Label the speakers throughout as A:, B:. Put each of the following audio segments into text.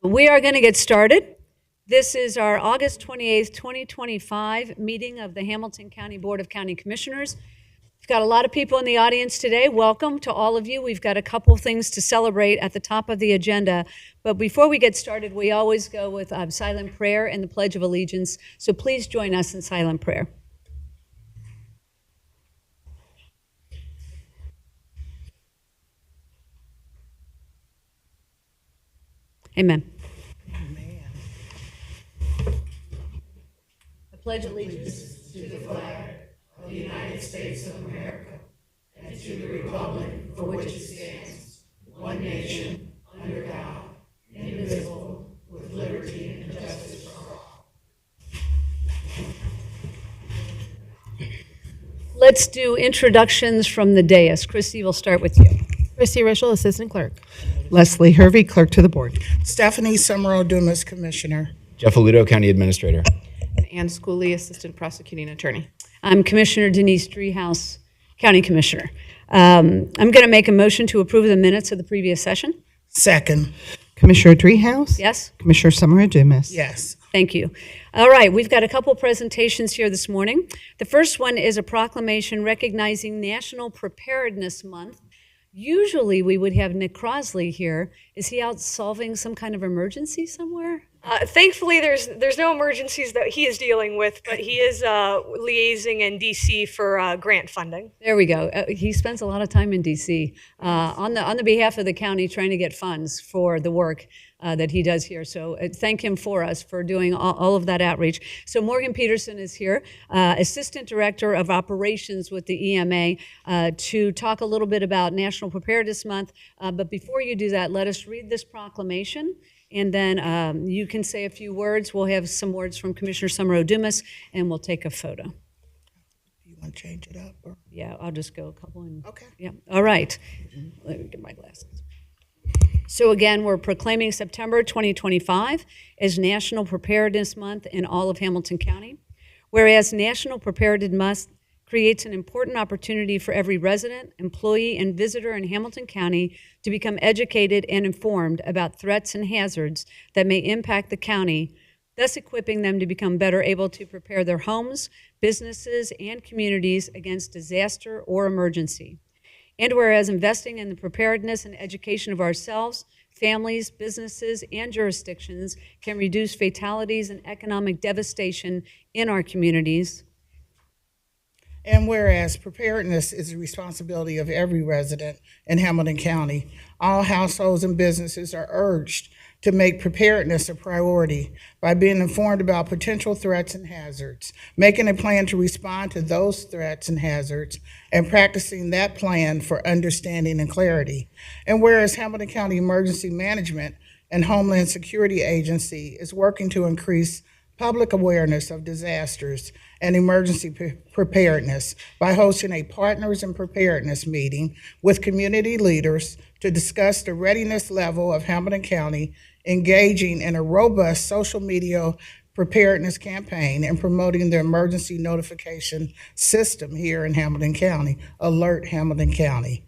A: We are going to get started. This is our August 28th, 2025 meeting of the Hamilton County Board of County Commissioners. We've got a lot of people in the audience today. Welcome to all of you. We've got a couple things to celebrate at the top of the agenda. But before we get started, we always go with silent prayer and the Pledge of Allegiance. So please join us in silent prayer. Amen.
B: Amen.
A: I pledge allegiance to the flag of the United States of America and to the republic for which it stands, one nation, under God, indivisible, with liberty and justice for all. Let's do introductions from the dais. Christy, we'll start with you.
C: Christy Rischel, Assistant Clerk.
B: Leslie Hervey, Clerk to the Board. Stephanie Summerall-Dumas, Commissioner.
D: Jeff Aludo, County Administrator.
C: And Ann Schooley, Assistant Prosecuting Attorney.
A: I'm Commissioner Denise Driehaus, County Commissioner. I'm going to make a motion to approve the minutes of the previous session.
B: Second.
E: Commissioner Driehaus?
A: Yes?
E: Commissioner Summerall-Dumas?
B: Yes.
A: Thank you. All right, we've got a couple presentations here this morning. The first one is a proclamation recognizing National Preparedness Month. Usually we would have Nick Crosley here. Is he out solving some kind of emergency somewhere?
F: Thankfully, there's no emergencies that he is dealing with, but he is liaising in D.C. for grant funding.
A: There we go. He spends a lot of time in D.C. On the behalf of the county trying to get funds for the work that he does here. So thank him for us for doing all of that outreach. So Morgan Peterson is here, Assistant Director of Operations with the EMA, to talk a little bit about National Preparedness Month. But before you do that, let us read this proclamation. And then you can say a few words. We'll have some words from Commissioner Summerall-Dumas, and we'll take a photo.
B: Do you want to change it up? Or?
A: Yeah, I'll just go a couple. And,
B: Okay.
A: Yeah. All right. Let me get my glasses. So again, we're proclaiming September 2025 as National Preparedness Month in all of Hamilton County. Whereas National Preparedness Month creates an important opportunity for every resident, employee, and visitor in Hamilton County to become educated and informed about threats and hazards that may impact the county, thus equipping them to become better able to prepare their homes, businesses, and communities against disaster or emergency. And whereas investing in the preparedness and education of ourselves, families, businesses, and jurisdictions can reduce fatalities and economic devastation in our communities.
B: And whereas preparedness is the responsibility of every resident in Hamilton County, all households and businesses are urged to make preparedness a priority by being informed about potential threats and hazards, making a plan to respond to those threats and hazards, and practicing that plan for understanding and clarity. And whereas Hamilton County Emergency Management and Homeland Security Agency is working to increase public awareness of disasters and emergency preparedness by hosting a Partners in Preparedness meeting with community leaders to discuss the readiness level of Hamilton County, engaging in a robust social media preparedness campaign and promoting the emergency notification system here in Hamilton County, Alert Hamilton County.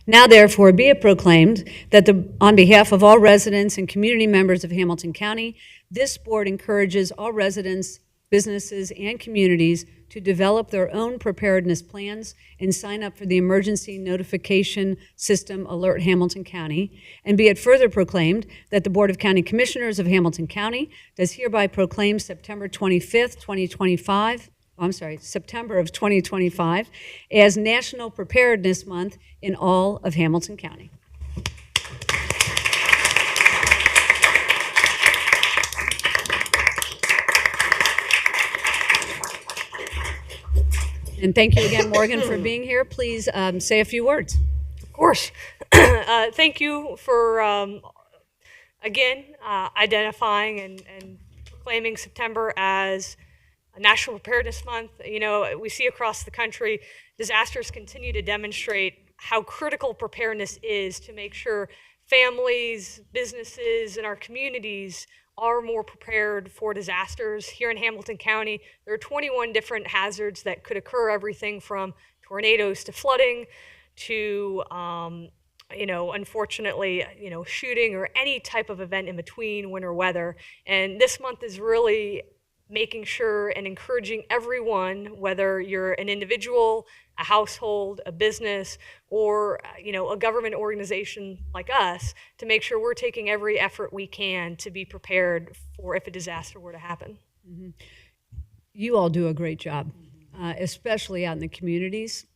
A: Now, therefore, be it proclaimed that on behalf of all residents and community members of Hamilton County, this board encourages all residents, businesses, and communities to develop their own preparedness plans and sign up for the emergency notification system Alert Hamilton County. And be it further proclaimed that the Board of County Commissioners of Hamilton County does hereby proclaim September 25th, 2025, September of 2025 as National Preparedness Month in all of Hamilton County. And thank you again, Morgan, for being here. Please say a few words.
F: Of course. Thank you for, again, identifying and proclaiming September as a National Preparedness Month. You know, we see across the country, disasters continue to demonstrate how critical preparedness is to make sure families, businesses, and our communities are more prepared for disasters. Here in Hamilton County, there are 21 different hazards that could occur, everything from tornadoes to flooding to unfortunately, shooting or any type of event in between winter weather. And this month is really making sure and encouraging everyone, whether you're an individual, a household, a business, or a government organization like us, to make sure we're taking every effort we can to be prepared for if a disaster were to happen.
A: You all do a great job, especially out in the communities.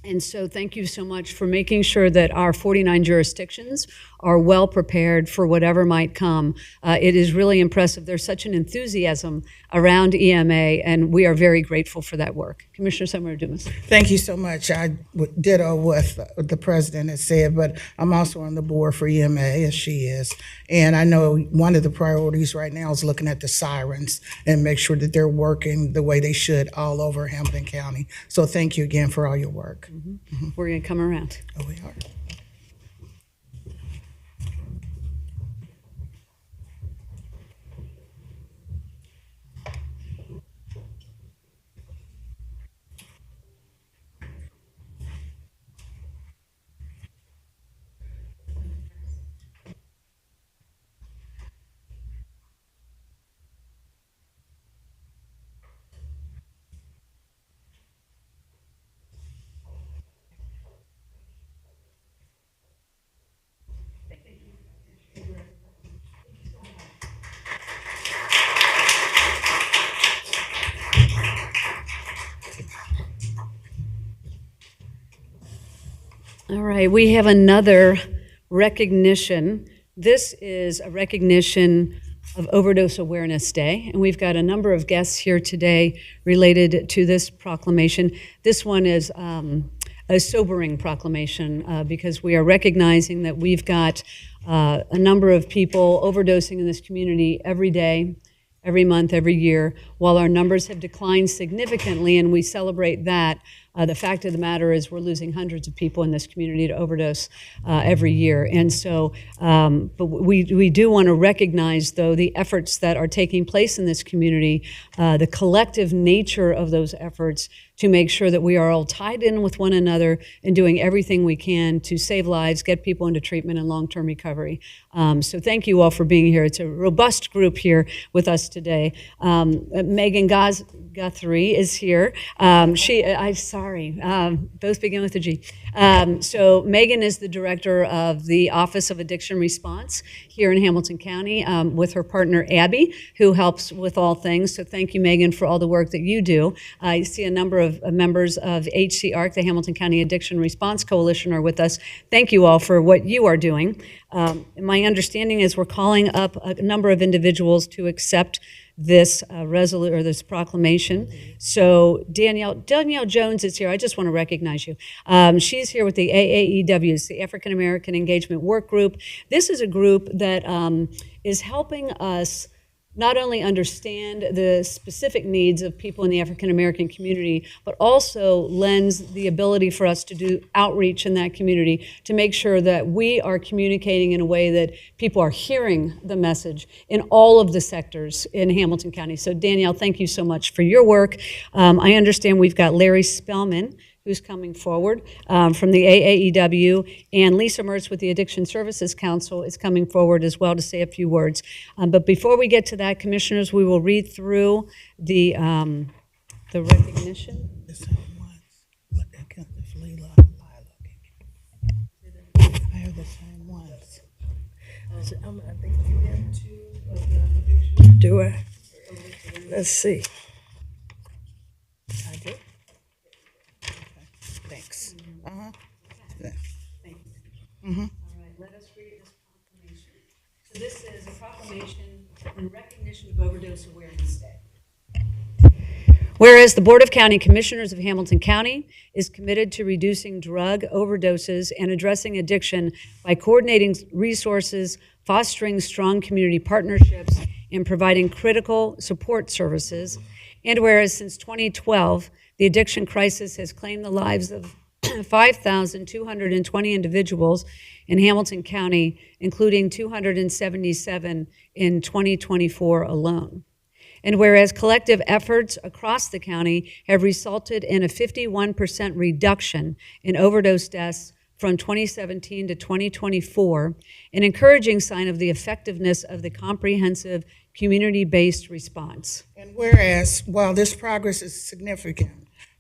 A: And so thank you so much for making sure that our 49 jurisdictions are well prepared for whatever might come. It is really impressive. There's such an enthusiasm around EMA, and we are very grateful for that work. Commissioner Summer Dumas.
B: Thank you so much. I ditto what the president has said, but I'm also on the board for EMA, as she is. And I know one of the priorities right now is looking at the sirens and make sure that they're working the way they should all over Hamilton County. So thank you again for all your work.
A: We're going to come around.
B: Oh, we are.
A: All right, we have another recognition. This is a recognition of Overdose Awareness Day, and we've got a number of guests here today related to this proclamation. This one is a sobering proclamation because we are recognizing that we've got a number of people overdosing in this community every day, every month, every year. While our numbers have declined significantly, and we celebrate that, the fact of the matter is we're losing hundreds of people in this community to overdose every year. And so, but we do want to recognize, though, the efforts that are taking place in this community, the collective nature of those efforts to make sure that we are all tied in with one another and doing everything we can to save lives, get people into treatment and long-term recovery. So thank you all for being here. It's a robust group here with us today. Megan Guthrie is here. Both begin with a G. So Megan is the director of the Office of Addiction Response here in Hamilton County with her partner Abby, who helps with all things. So thank you, Megan, for all the work that you do. I see a number of members of HCRC, the Hamilton County Addiction Response Coalition, are with us. Thank you all for what you are doing. My understanding is we're calling up a number of individuals to accept this this proclamation. So Danielle Jones is here. I just want to recognize you. She's here with the AAEW, the African American Engagement Work Group. This is a group that is helping us not only understand the specific needs of people in the African American community, but also lends the ability for us to do outreach in that community to make sure that we are communicating in a way that people are hearing the message in all of the sectors in Hamilton County. So Danielle, thank you so much for your work. I understand we've got Larry Spellman, who's coming forward from the AAEW, and Lisa Mertz with the Addiction Services Council is coming forward as well to say a few words. But before we get to that, Commissioners, we will read through the recognition.
B: I have the same ones.
G: Do I? Let's see.
B: I do. Thanks. Uh-huh.
A: Thank you. All right, let us read this proclamation. So this is a proclamation in recognition of Overdose Awareness Day. Whereas the Board of County Commissioners of Hamilton County is committed to reducing drug overdoses and addressing addiction by coordinating resources, fostering strong community partnerships, and providing critical support services. And whereas since 2012, the addiction crisis has claimed the lives of 5,220 individuals in Hamilton County, including 277 in 2024 alone. And whereas collective efforts across the county have resulted in a 51% reduction in overdose deaths from 2017 to 2024, an encouraging sign of the effectiveness of the comprehensive community-based response.
B: And whereas, while this progress is significant,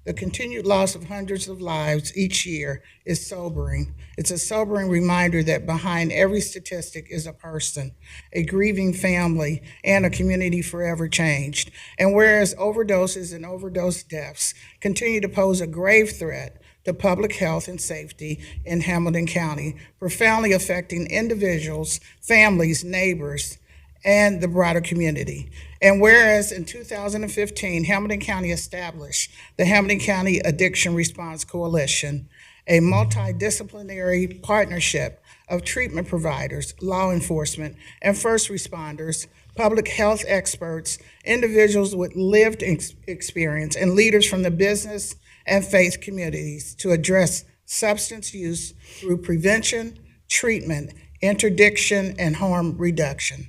B: the continued loss of hundreds of lives each year is sobering. It's a sobering reminder that behind every statistic is a person, a grieving family, and a community forever changed. And whereas overdoses and overdose deaths continue to pose a grave threat to public health and safety in Hamilton County, profoundly affecting individuals, families, neighbors, and the broader community. And whereas in 2015, Hamilton County established the Hamilton County Addiction Response Coalition, a multidisciplinary partnership of treatment providers, law enforcement, and first responders, public health experts, individuals with lived experience, and leaders from the business and faith communities to address substance use through prevention, treatment, interdiction, and harm reduction.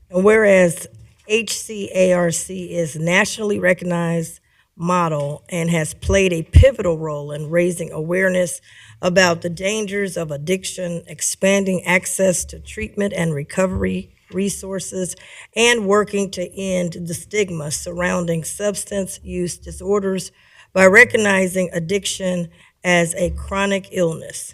G: And whereas HCARC is a nationally recognized model and has played a pivotal role in raising awareness about the dangers of addiction, expanding access to treatment and recovery resources, and working to end the stigma surrounding substance use disorders by recognizing addiction as a chronic illness.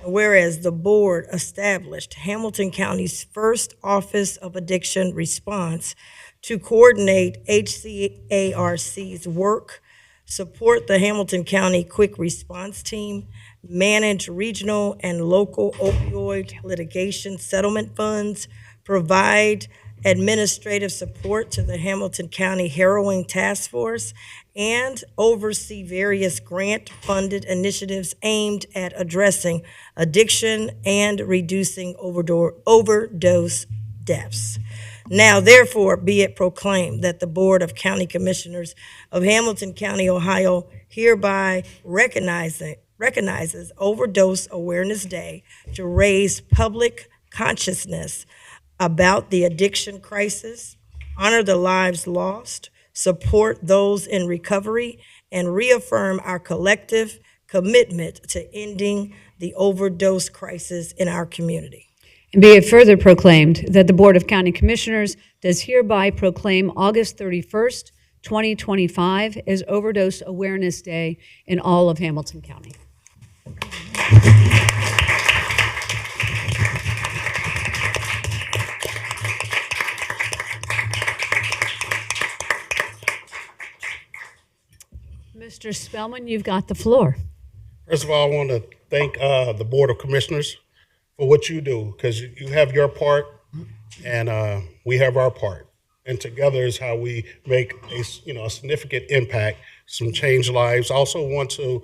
G: Whereas the board established Hamilton County's first Office of Addiction Response to coordinate HCARC's work, support the Hamilton County Quick Response Team, manage regional and local opioid litigation settlement funds, provide administrative support to the Hamilton County Heroin Task Force, and oversee various grant-funded initiatives aimed at addressing addiction and reducing overdose deaths. Now, therefore, be it proclaimed that the Board of County Commissioners of Hamilton County, Ohio, hereby recognizes Overdose Awareness Day to raise public consciousness about the addiction crisis, honor the lives lost, support those in recovery, and reaffirm our collective commitment to ending the overdose crisis in our community.
A: And be it further proclaimed that the Board of County Commissioners does hereby proclaim August 31st, 2025 as Overdose Awareness Day in all of Hamilton County. Mr. Spellman, you've got the floor.
H: First of all, I want to thank the Board of Commissioners for what you do, because you have your part and we have our part. And together is how we make a significant impact, some change lives. I also want to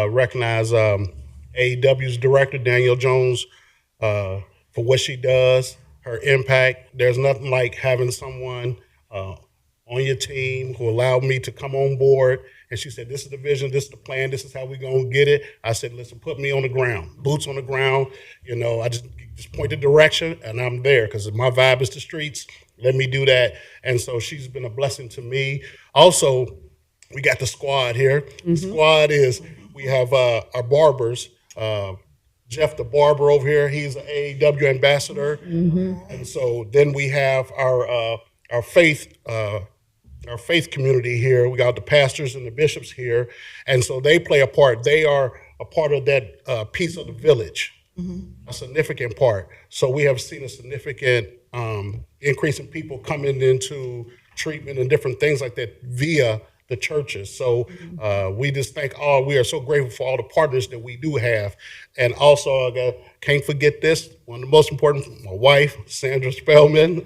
H: recognize AEW's director, Danielle Jones, for what she does, her impact. There's nothing like having someone on your team who allowed me to come on board. And she said, this is the vision, this is the plan, this is how we're going to get it. I said, listen, put me on the ground, boots on the ground. I just point the direction and I'm there, because my vibe is the streets. Let me do that. And so she's been a blessing to me. Also, we got the squad here. Mm-hmm. The squad is, we have our barbers, Jeff the barber over here, he's an AEW ambassador. Mm-hmm. And so then we have our faith community here. We got the pastors and the bishops here. And so they play a part. They are a part of that piece of the village, a significant part. So we have seen a significant increase in people coming into treatment and different things like that via the churches. So we just we are so grateful for all the partners that we do have. And also, can't forget this, one of the most important, my wife, Sandra Spellman.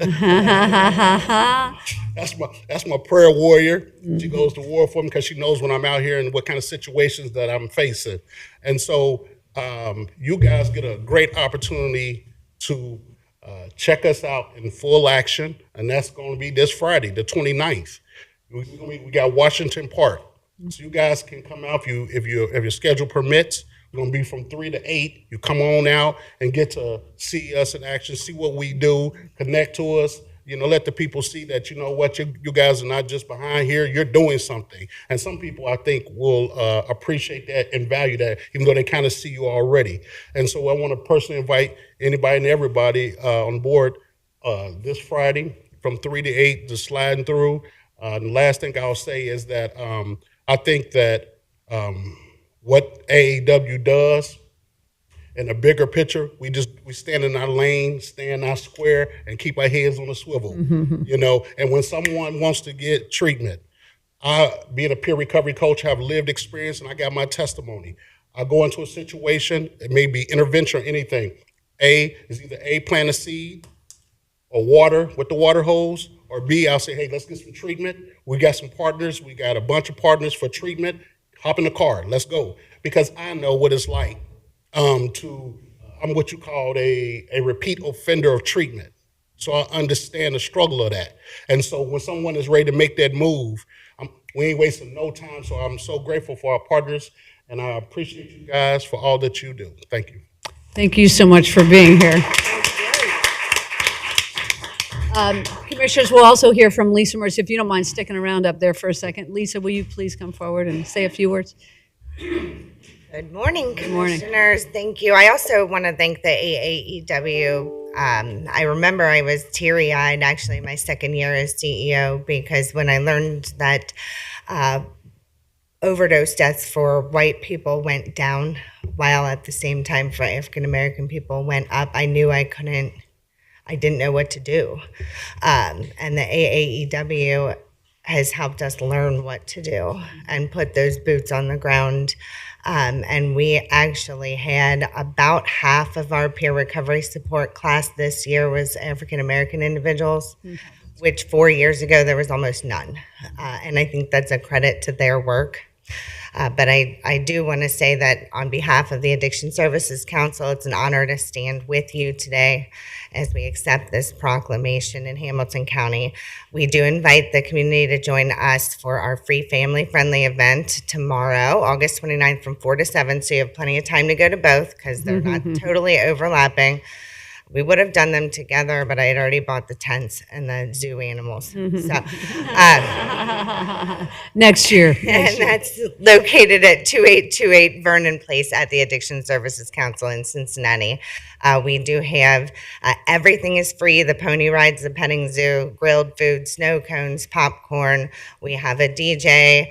H: That's my prayer warrior. She goes to war for me because she knows when I'm out here and what kind of situations that I'm facing. And so you guys get a great opportunity to check us out in full action, and that's going to be this Friday, the 29th. We got Washington Park, so you guys can come out if your schedule permits. We're gonna be from 3 to 8. You come on out and get to see us in action, see what we do, connect to us, let the people see that, you know what, you guys are not just behind here, you're doing something. And some people, I think, will appreciate that and value that, even though they kind of see you already. And so I want to personally invite anybody and everybody on board this Friday from 3 to 8, just sliding through. And the last thing I'll say is that I think that what AAW does, in a bigger picture, we stand in our lane, stay in our square, and keep our heads on a swivel, And when someone wants to get treatment, I, being a peer recovery coach, have lived experience, and I got my testimony. I go into a situation, it may be intervention or anything. Is either A, plant a seed, or water with the water hose, or B, I'll say, hey, let's get some treatment. We got some partners. We got a bunch of partners for treatment. Hop in the car. Let's go. Because I know what it's like. I'm what you call a repeat offender of treatment. So I understand the struggle of that. And so when someone is ready to make that move, we ain't wasting no time. So I'm so grateful for our partners, and I appreciate you guys for all that you do. Thank you.
A: Thank you so much for being here. Commissioners, we'll also hear from Lisa Mercer. If you don't mind sticking around up there for a second. Lisa, will you please come forward and say a few words?
I: Good morning,
A: morning.
I: Commissioners. Thank you. I also want to thank the AAEW. I remember I was teary-eyed, actually, my second year as CEO, because when I learned that overdose deaths for white people went down, while at the same time for African-American people went up, I knew I didn't know what to do. And the AAEW has helped us learn what to do and put those boots on the ground. And we actually had about half of our peer recovery support class this year was African-American individuals, which 4 years ago there was almost none. And I think that's a credit to their work. But I do want to say that on behalf of the Addiction Services Council, it's an honor to stand with you today as we accept this proclamation in Hamilton County. We do invite the community to join us for our free family-friendly event tomorrow, August 29th from 4 to 7, so you have plenty of time to go to both because they're not totally overlapping. We would have done them together, but I had already bought the tents and the zoo animals. So,
A: Next year.
I: and that's located at 2828 Vernon Place at the Addiction Services Council in Cincinnati. We do have everything is free: the pony rides, the petting zoo, grilled food, snow cones, popcorn. We have a DJ,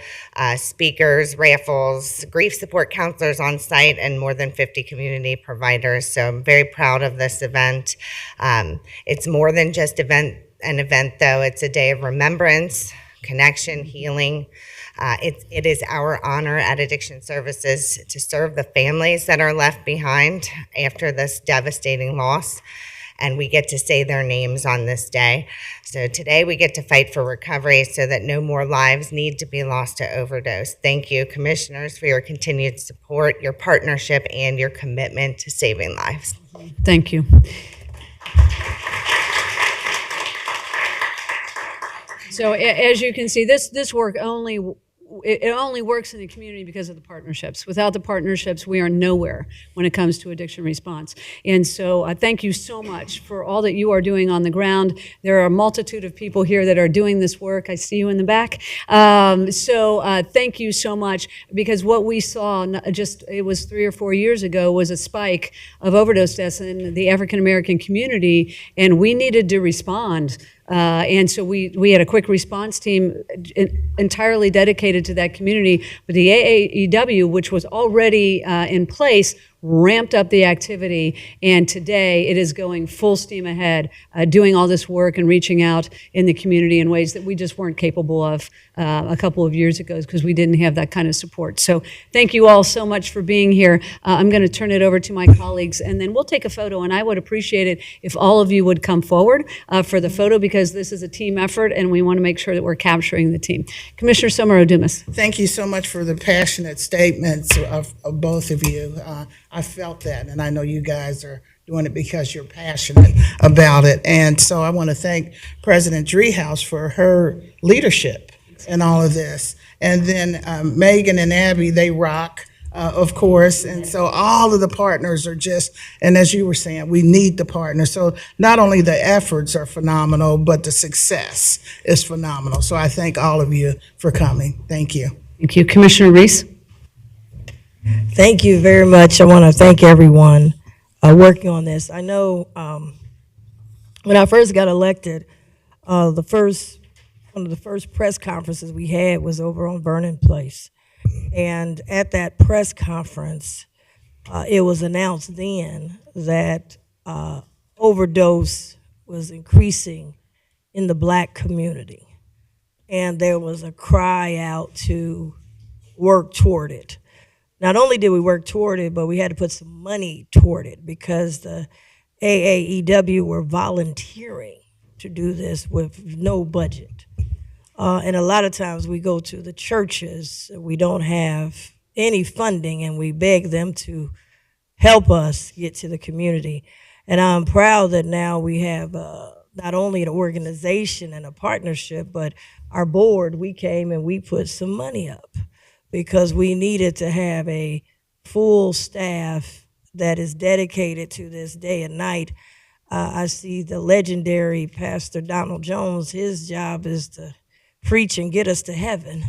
I: speakers, raffles, grief support counselors on site, and more than 50 community providers. So I'm very proud of this event. It's more than just an event, though. It's a day of remembrance, connection, healing. It is our honor at Addiction Services to serve the families that are left behind after this devastating loss, and we get to say their names on this day. So today we get to fight for recovery so that no more lives need to be lost to overdose. Thank you, Commissioners, for your continued support, your partnership, and your commitment to saving lives.
A: Thank you. So as you can see, this work only works in the community because of the partnerships. Without the partnerships, we are nowhere when it comes to addiction response. And so thank you so much for all that you are doing on the ground. There are a multitude of people here that are doing this work. I see you in the back. Thank you so much, because what we saw it was 3 or 4 years ago was a spike of overdose deaths in the African American community, and we needed to respond. And so we had a quick response team entirely dedicated to that community. But the AAEW, which was already in place, ramped up the activity, and today it is going full steam ahead, doing all this work and reaching out in the community in ways that we just weren't capable of a couple of years ago because we didn't have that kind of support. So thank you all so much for being here. I'm going to turn it over to my colleagues, and then we'll take a photo, and I would appreciate it if all of you would come forward for the photo, because this is a team effort, and we want to make sure that we're capturing the team. Commissioner Sommer-Odumas.
B: Thank you so much for the passionate statements of both of you. I felt that, and I know you guys are doing it because you're passionate about it. And so I want to thank President Driehaus for her leadership in all of this. And then Megan and Abby, they rock. of course. And so all of the partners are just, and as you were saying, we need the partners. So not only the efforts are phenomenal, but the success is phenomenal. So I thank all of you for coming. Thank you.
A: Thank you. Commissioner Reese?
G: Thank you very much. I want to thank everyone working on this. I know when I first got elected, one of the first press conferences we had was over on Vernon Place. And at that press conference, it was announced then that overdose was increasing in the Black community. And there was a cry out to work toward it. Not only did we work toward it, but we had to put some money toward it because the AAEW were volunteering to do this with no budget. And a lot of times we go to the churches, we don't have any funding, and we beg them to help us get to the community. And I'm proud that now we have not only an organization and a partnership, but our board, we came and we put some money up because we needed to have a full staff that is dedicated to this day and night. I see the legendary Pastor Donald Jones, his job is to preach and get us to heaven,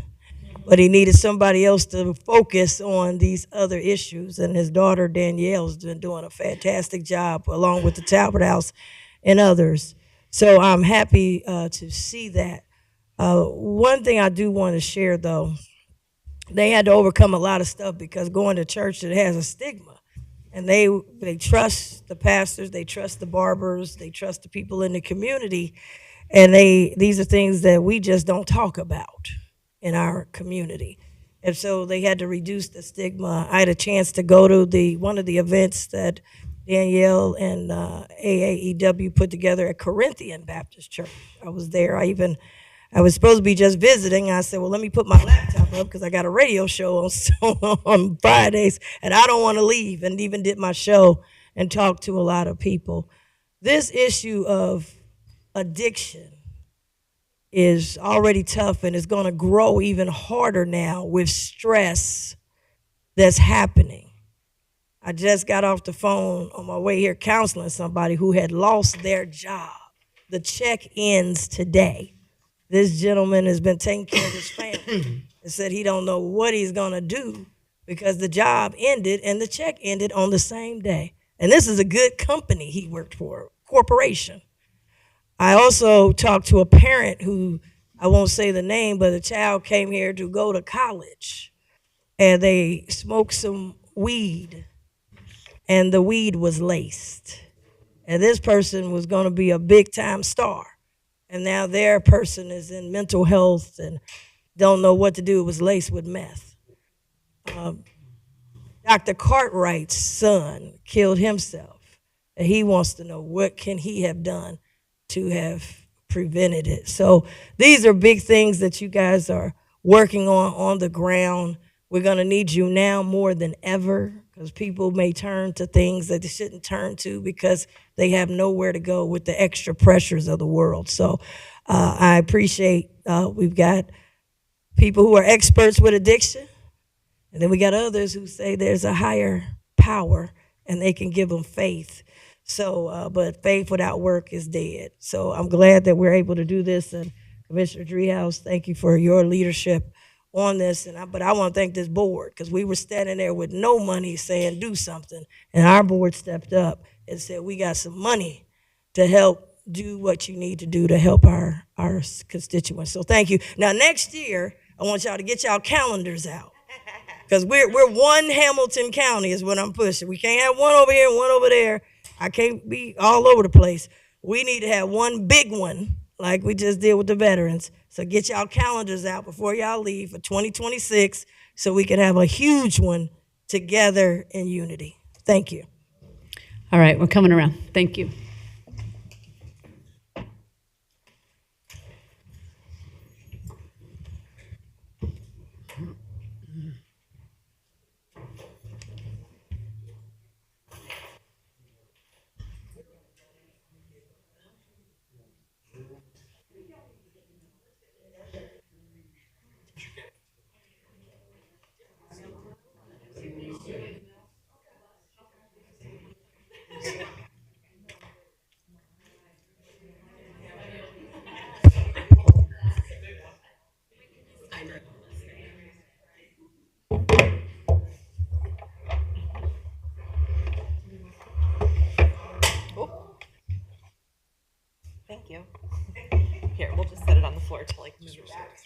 G: but he needed somebody else to focus on these other issues, and his daughter Danielle's been doing a fantastic job along with the Talbot House and others. So I'm happy to see that. One thing I do want to share, though, they had to overcome a lot of stuff because going to church, it has a stigma. And they trust the pastors, they trust the barbers, they trust the people in the community. And these are things that we just don't talk about in our community. And so they had to reduce the stigma. I had a chance to go to one of the events that Danielle and AAEW put together at Corinthian Baptist Church. I was there. I was supposed to be just visiting. I said, well, let me put my laptop up because I got a radio show on Fridays, and I don't want to leave, and even did my show and talked to a lot of people. This issue of addiction is already tough, and it's going to grow even harder now with stress that's happening. I just got off the phone on my way here counseling somebody who had lost their job. The check ends today. This gentleman has been taking care of his family and said he don't know what he's going to do because the job ended and the check ended on the same day. And this is a good company he worked for, corporation. I also talked to a parent who, I won't say the name, but the child came here to go to college, and they smoked some weed, and the weed was laced. And this person was going to be a big-time star. And now their person is in mental health and don't know what to do. It was laced with meth. Dr. Cartwright's son killed himself. And he wants to know what can he have done to have prevented it. So these are big things that you guys are working on the ground. We're going to need you now more than ever because people may turn to things that they shouldn't turn to because they have nowhere to go with the extra pressures of the world. So I appreciate we've got people who are experts with addiction, and then we got others who say there's a higher power and they can give them faith. So, but faith without work is dead. So I'm glad that we're able to do this. And Commissioner Driehaus, thank you for your leadership on this. But I want to thank this board because we were standing there with no money saying do something. And our board stepped up and said, we got some money to help do what you need to do to help our constituents. So thank you. Now, next year, I want y'all to get y'all calendars out. Because we're one Hamilton County is what I'm pushing. We can't have one over here and one over there. I can't be all over the place. We need to have one big one like we just did with the veterans. So get y'all calendars out before y'all leave for 2026 so we can have a huge one together in unity. Thank you.
A: All right, we're coming around. Thank you.
C: you. Here, we'll just set it on the floor to like move it back.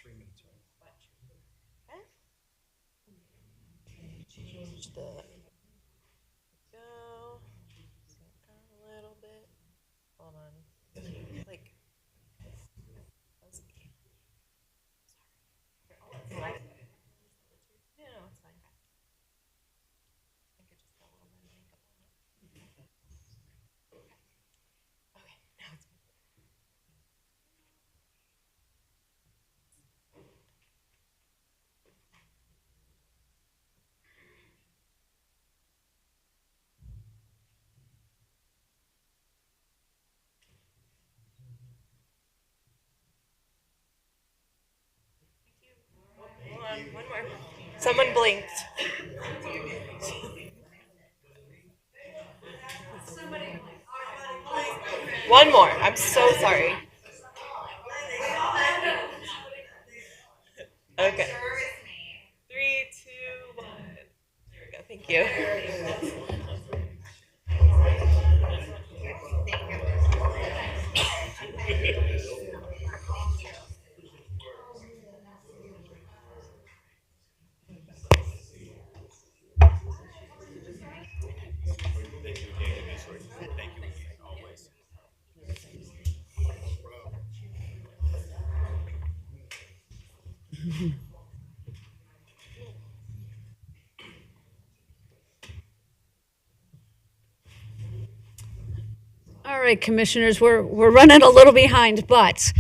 C: Okay. Change the go. Sit down a little bit. Hold on. Like. Sorry. No, it's fine. I think it just got a little bit of makeup on it. Okay, now it's good. Hold on, one more. Someone blinked. One more. I'm so sorry. Okay. 3, 2, 1. There we go. Thank you.
A: All right, commissioners, we're running a little behind, but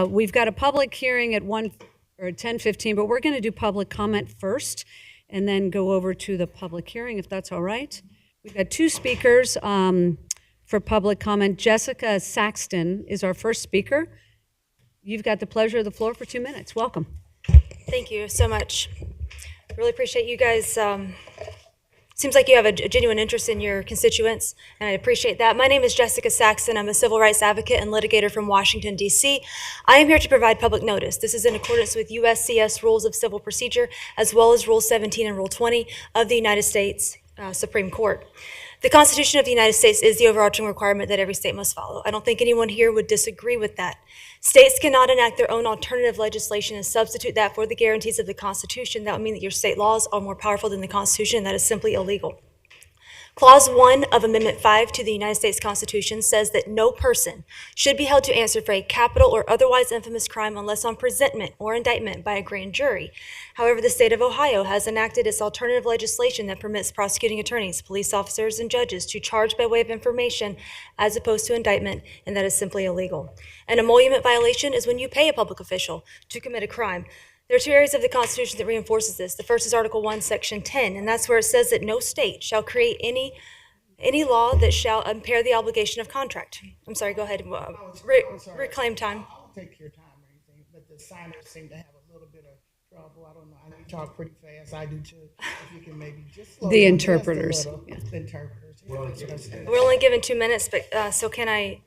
A: we've got a public hearing at 10:15, but we're going to do public comment first and then go over to the public hearing, if that's all right. We've got 2 speakers for public comment. Jessica Saxton is our first speaker. You've got the pleasure of the floor for 2 minutes. Welcome.
J: Thank you so much. Really appreciate you guys. Seems like you have a genuine interest in your constituents, and I appreciate that. My name is Jessica Saxton. I'm a civil rights advocate and litigator from Washington, D.C. I am here to provide public notice. This is in accordance with USCS Rules of Civil Procedure, as well as Rule 17 and Rule 20 of the United States Supreme Court. The Constitution of the United States is the overarching requirement that every state must follow. I don't think anyone here would disagree with that. States cannot enact their own alternative legislation and substitute that for the guarantees of the Constitution. That would mean that your state laws are more powerful than the Constitution, and that is simply illegal. Clause 1 of Amendment 5 to the United States Constitution says that no person should be held to answer for a capital or otherwise infamous crime unless on presentment or indictment by a grand jury. However, the state of Ohio has enacted its alternative legislation that permits prosecuting attorneys, police officers, and judges to charge by way of information as opposed to indictment, and that is simply illegal. An emolument violation is when you pay a public official to commit a crime. There are 2 areas of the Constitution that reinforces this. The first is Article 1, Section 10, and that's where it says that no state shall create any law that shall impair the obligation of contract. I'm sorry, go ahead. Reclaim time.
B: I'll take your time or anything, but the signers seem to have a little bit of trouble. I don't know. I know you talk pretty fast. I do too. If you can maybe just slow
A: The
B: down
A: interpreters.
B: just a little. The interpreters.
J: We're only given 2 minutes, but so can I?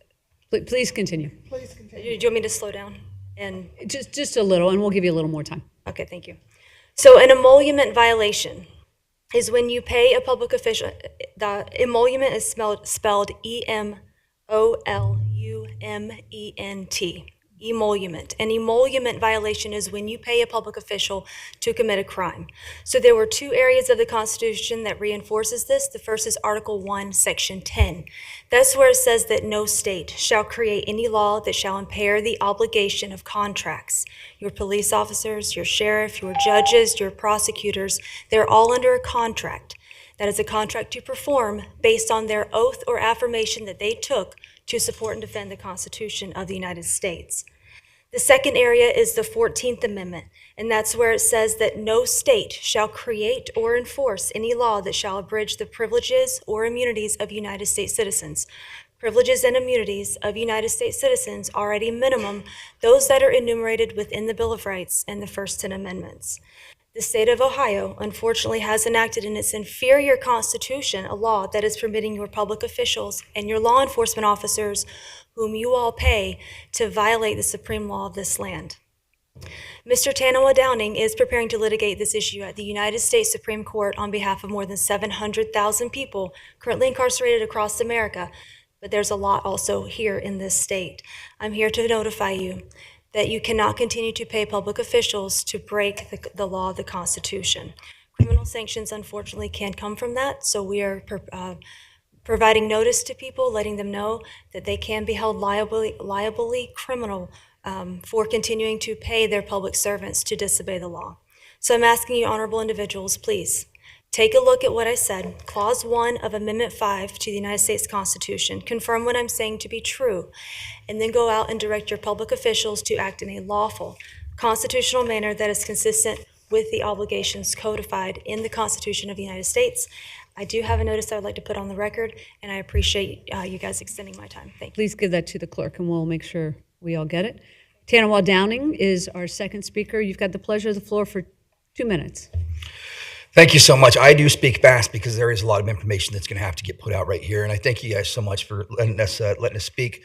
A: Please continue.
B: Please
J: Do
B: continue.
J: you want me to slow down? And
A: Just a little, and we'll give you a little more time.
J: okay, thank you. So an emolument violation is when you pay a public official. The emolument is spelled E-M-O-L-U-M-E-N-T. Emolument. An emolument violation is when you pay a public official to commit a crime. So there were 2 areas of the Constitution that reinforces this. The first is Article 1, Section 10. That's where it says that no state shall create any law that shall impair the obligation of contracts. Your police officers, your sheriff, your judges, your prosecutors, they're all under a contract. That is a contract to perform based on their oath or affirmation that they took to support and defend the Constitution of the United States. The second area is the 14th Amendment, and that's where it says that no state shall create or enforce any law that shall abridge the privileges or immunities of United States citizens. Privileges and immunities of United States citizens are at a minimum those that are enumerated within the Bill of Rights and the first 10 amendments. The state of Ohio, unfortunately, has enacted in its inferior constitution a law that is permitting your public officials and your law enforcement officers, whom you all pay, to violate the supreme law of this land. Mr. Tanoa Downing is preparing to litigate this issue at the United States Supreme Court on behalf of more than 700,000 people currently incarcerated across America but there's a lot also here in this state. I'm here to notify you that you cannot continue to pay public officials to break the law of the Constitution. Criminal sanctions, unfortunately, can come from that, so we are providing notice to people, letting them know that they can be held liably criminal for continuing to pay their public servants to disobey the law. So I'm asking you, honorable individuals, please take a look at what I said. Clause 1 of Amendment 5 to the United States Constitution. Confirm what I'm saying to be true, and then go out and direct your public officials to act in a lawful, constitutional manner that is consistent with the obligations codified in the Constitution of the United States. I do have a notice I would like to put on the record, and I appreciate you guys extending my time. Thank you.
A: Please give that to the clerk, and we'll make sure we all get it. Tanawa Downing is our second speaker. You've got the pleasure of the floor for 2 minutes.
D: Thank you so much. I do speak fast because there is a lot of information that's going to have to get put out right here. And I thank you guys so much for letting us speak.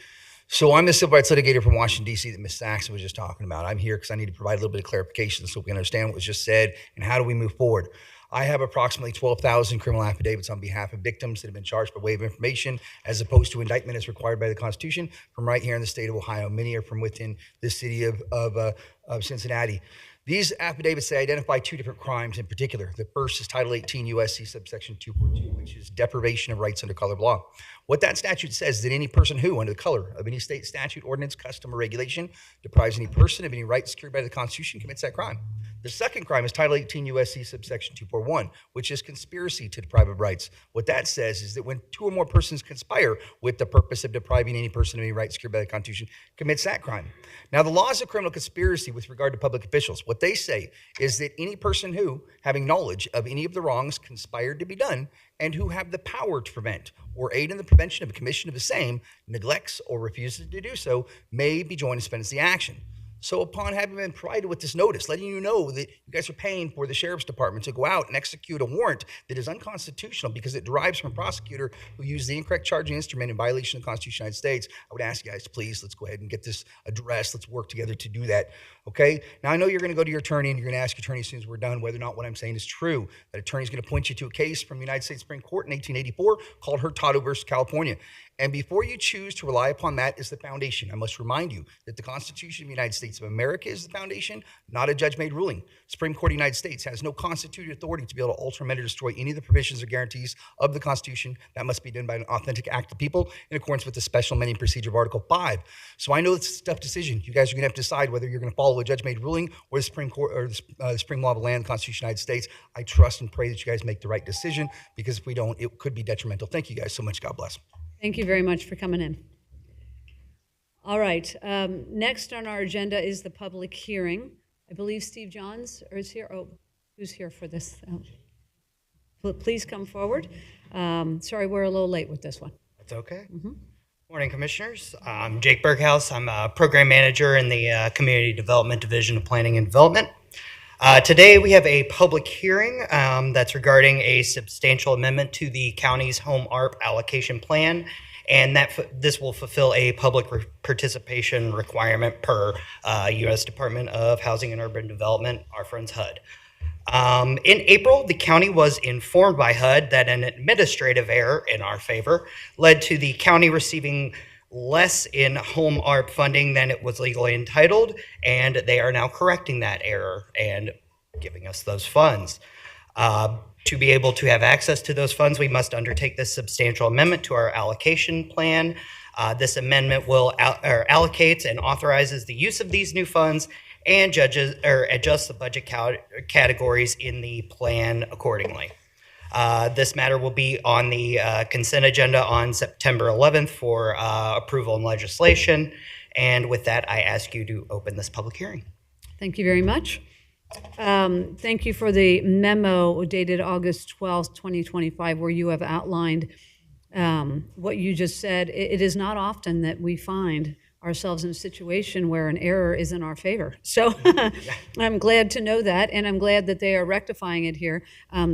D: So I'm the civil rights litigator from Washington, D.C. that Ms. Saxon was just talking about. I'm here because I need to provide a little bit of clarification so we can understand what was just said and how do we move forward. I have approximately 12,000 criminal affidavits on behalf of victims that have been charged by way of information as opposed to indictment as required by the Constitution from right here in the state of Ohio. Many are from within the city of Cincinnati. These affidavits, they identify 2 different crimes in particular. The first is Title 18 U.S.C. subsection 242, which is deprivation of rights under color of law. What that statute says is that any person who, under the color of any state statute, ordinance, custom, or regulation, deprives any person of any rights secured by the Constitution commits that crime. The second crime is Title 18 U.S.C. subsection 241, which is conspiracy to deprive of rights. What that says is that when 2 or more persons conspire with the purpose of depriving any person of any rights secured by the Constitution commits that crime. Now, the laws of criminal conspiracy with regard to public officials, what they say is that any person who, having knowledge of any of the wrongs conspired to be done and who have the power to prevent or aid in the prevention of a commission of the same, neglects or refuses to do so, may be joined in suspending the action. So upon having been provided with this notice, letting you know that you guys are paying for the sheriff's department to go out and execute a warrant that is unconstitutional because it derives from a prosecutor who used the incorrect charging instrument in violation of the Constitution of the United States, I would ask you guys to please, let's go ahead and get this addressed. Let's work together to do that, okay? Now, I know you're going to go to your attorney and you're going to ask your attorney as soon as we're done whether or not what I'm saying is true. That attorney is going to point you to a case from the United States Supreme Court in 1884 called Hurtado versus California. And before you choose to rely upon that as the foundation, I must remind you that the Constitution of the United States of America is the foundation, not a judge-made ruling. Supreme Court of the United States has no constituted authority to be able to alter, amend, or destroy any of the provisions or guarantees of the Constitution. That must be done by an authentic act of people in accordance with the special amending procedure of Article 5. So I know it's a tough decision. You guys are going to have to decide whether you're going to follow a judge-made ruling or the Supreme Court or the Supreme Law of the Land, the Constitution of the United States. I trust and pray that you guys make the right decision because if we don't, it could be detrimental. Thank you guys so much. God bless.
A: Thank you very much for coming in. All right, next on our agenda is the public hearing. I believe Steve Johns is here. Oh, who's here for this? Please come forward. Sorry, we're a little late with this one.
K: That's okay. Morning, Commissioners. I'm Jake Berghaus. I'm a Program Manager in the Community Development Division of Planning and Development. Today we have a public hearing that's regarding a substantial amendment to the county's home ARP allocation plan, and this will fulfill a public participation requirement per U.S. Department of Housing and Urban Development, our friends HUD. In April, the county was informed by HUD that an administrative error in our favor led to the county receiving less in home ARP funding than it was legally entitled, and they are now correcting that error and giving us those funds. To be able to have access to those funds, we must undertake this substantial amendment to our allocation plan. This amendment will allocates and authorizes the use of these new funds and adjusts the budget categories in the plan accordingly. This matter will be on the consent agenda on September 11th for approval and legislation. And with that, I ask you to open this public hearing.
A: Thank you very much. Thank you for the memo dated August 12th, 2025, where you have outlined what you just said. It is not often that we find ourselves in a situation where an error is in our favor. So I'm glad to know that, and I'm glad that they are rectifying it here.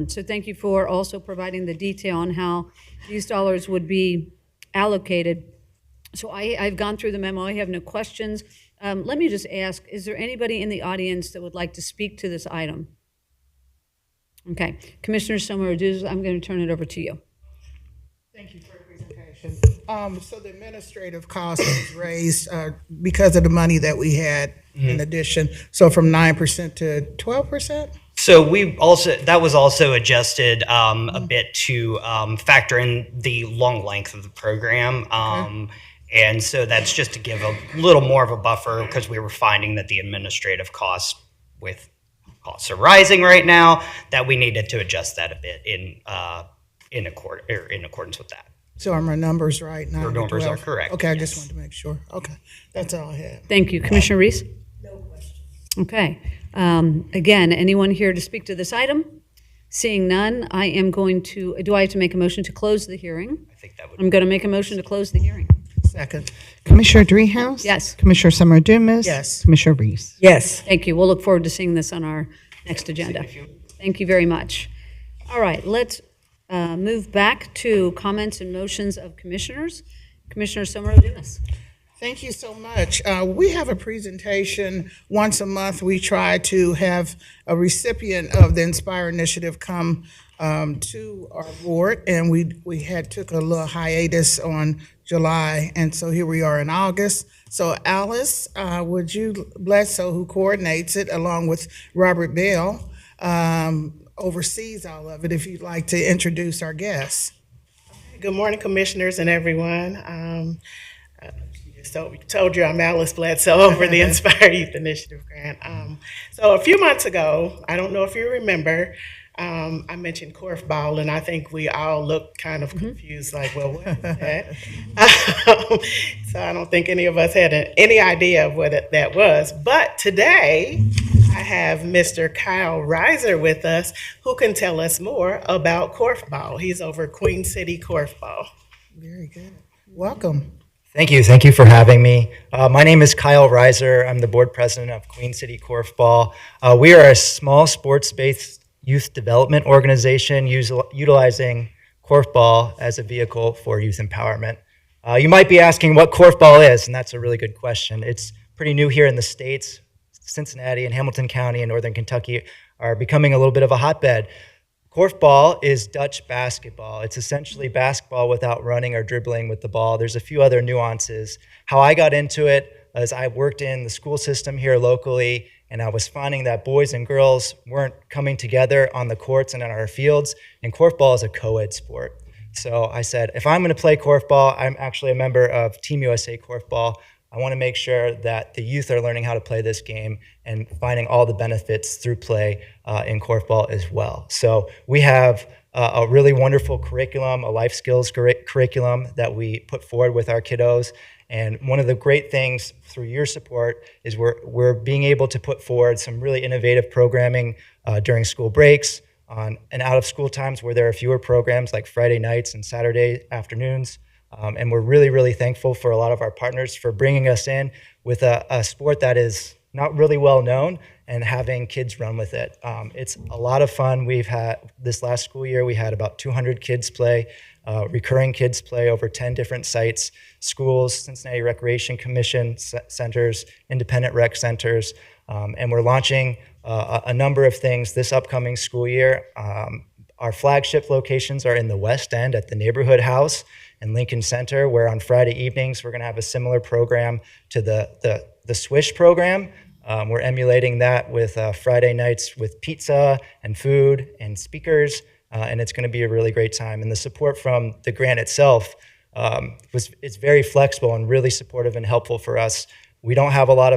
A: So thank you for also providing the detail on how these dollars would be allocated. So I've gone through the memo. I have no questions. Let me just ask, is there anybody in the audience that would like to speak to this item? Okay. Commissioner Sommer-Oduz, I'm going to turn it over to you.
B: Thank you for your presentation. So the administrative cost was raised because of the money that we had in addition. So from 9% to 12%?
K: So that was also adjusted a bit to factor in the long length of the program. And so that's just to give a little more of a buffer because we were finding that the administrative costs are rising right now, that we needed to adjust that a bit in accordance with that.
B: So are my numbers right?
K: Your numbers are correct.
B: Okay, I
K: yes.
B: just wanted to make sure. Okay, that's all I had.
A: Thank you. Commissioner Reese? No questions. Okay. Again, anyone here to speak to this item? Seeing none, I am going to, do I have to make a motion to close the hearing?
K: I think that would.
A: I'm going to make a motion to close the hearing.
B: Second.
E: Commissioner Dreehouse?
A: Yes.
E: Commissioner Summer Dumas?
B: Yes.
E: Commissioner Reese?
G: Yes.
A: Thank you. We'll look forward to seeing this on our next agenda. Thank you very much. All right, let's move back to comments and motions of commissioners. Commissioner Summer Dumas.
B: Thank you so much. We have a presentation once a month. We try to have a recipient of the Inspire Initiative come to our board, and we took a little hiatus on July, and so here we are in August. So Alice, would you Bledsoe, who coordinates it along with Robert Bell, oversees all of it, if you'd like to introduce our guests.
L: Good morning, commissioners and everyone. So told you I'm Alice Bledsoe over the Inspire Youth Initiative grant. So a few months ago, I don't know if you remember, I mentioned korfball, and I think we all looked kind of confused, like, well, what is that? So I don't think any of us had any idea of what that was. But today, I have Mr. Kyle Reiser with us, who can tell us more about korfball. He's over Queen City Korfball.
B: Very good. Welcome.
M: Thank you. Thank you for having me. My name is Kyle Reiser. I'm the board president of Queen City Korfball. We are a small sports-based youth development organization utilizing korfball as a vehicle for youth empowerment. You might be asking what korfball is, and that's a really good question. It's pretty new here in the States. Cincinnati and Hamilton County and Northern Kentucky are becoming a little bit of a hotbed. Korfball is Dutch basketball. It's essentially basketball without running or dribbling with the ball. There's a few other nuances. How I got into it is I worked in the school system here locally, and I was finding that boys and girls weren't coming together on the courts and in our fields, and korfball is a co-ed sport. So I said, if I'm going to play korfball, I'm actually a member of Team USA Korfball. I want to make sure that the youth are learning how to play this game and finding all the benefits through play in korfball as well. So we have a really wonderful curriculum, a life skills curriculum that we put forward with our kiddos. And one of the great things through your support is we're being able to put forward some really innovative programming during school breaks and out of school times where there are fewer programs like Friday nights and Saturday afternoons. And we're really, really thankful for a lot of our partners for bringing us in with a sport that is not really well known and having kids run with it. It's a lot of fun. We've had, this last school year, we had about 200 kids play, recurring kids play over 10 different sites, schools, Cincinnati Recreation Commission centers, independent rec centers, and we're launching a number of things this upcoming school year. Our flagship locations are in the West End at the Neighborhood House in Lincoln Center, where on Friday evenings we're going to have a similar program to the Swish program. We're emulating that with Friday nights with pizza and food and speakers, and it's going to be a really great time. And the support from the grant itself is very flexible and really supportive and helpful for us. We don't have a lot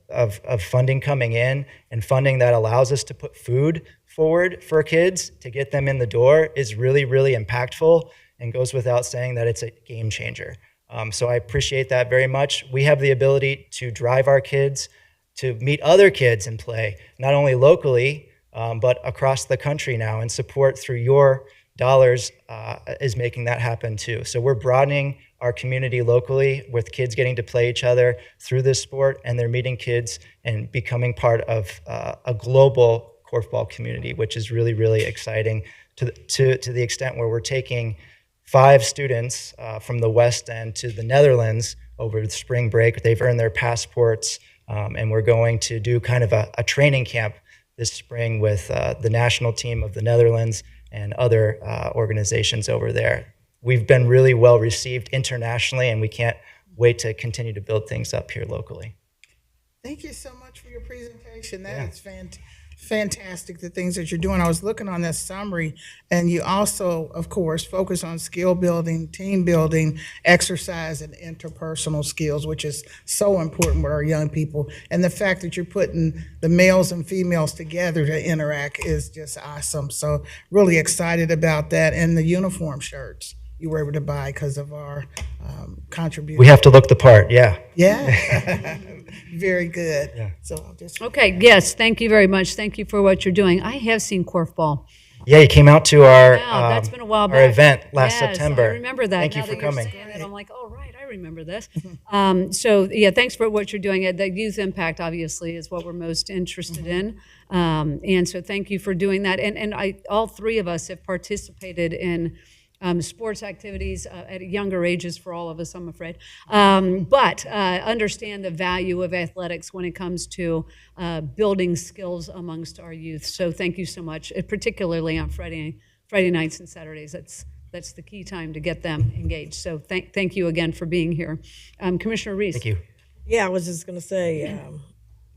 M: of funding coming in, and funding that allows us to put food forward for kids to get them in the door is really, really impactful, and goes without saying that it's a game changer. So I appreciate that very much. We have the ability to drive our kids to meet other kids and play, not only locally, but across the country now, and support through your dollars is making that happen too. So we're broadening our community locally with kids getting to play each other through this sport, and they're meeting kids and becoming part of a global korfball community, which is really, really exciting to the extent where we're taking 5 students from the West End to the Netherlands over the spring break. They've earned their passports, and we're going to do kind of a training camp this spring with the national team of the Netherlands and other organizations over there. we've been really well received internationally, and we can't wait to continue to build things up here locally.
B: Thank you so much for your presentation. That is fantastic, the things that you're doing. I was looking on that summary, and you also, of course, focus on skill building, team building, exercise, and interpersonal skills, which is so important with our young people. And the fact that you're putting the males and females together to interact is just awesome. So really excited about that. And the uniform shirts you were able to buy because of our contribution.
M: We have to look the part, yeah.
B: Yeah. Very good. Yeah. So I'll just.
A: Okay, yes, thank you very much. Thank you for what you're doing. I have seen korfball.
M: Yeah, you came out to our
A: That's been a while
M: our
A: back.
M: event last
A: Yes,
M: September.
A: I remember that.
M: Thank you
A: Now
M: for
A: that you're
M: coming.
A: saying it, I'm like, oh, right, I remember this. So, yeah, thanks for what you're doing. The youth impact, obviously, is what we're most interested in. And so thank you for doing that. And all three of us have participated in sports activities at younger ages for all of us, I'm afraid. But understand the value of athletics when it comes to building skills amongst our youth. So thank you so much, particularly on Friday nights and Saturdays. That's the key time to get them engaged. So thank you again for being here. Commissioner Reese.
M: Thank you.
G: Yeah, I was just going to say,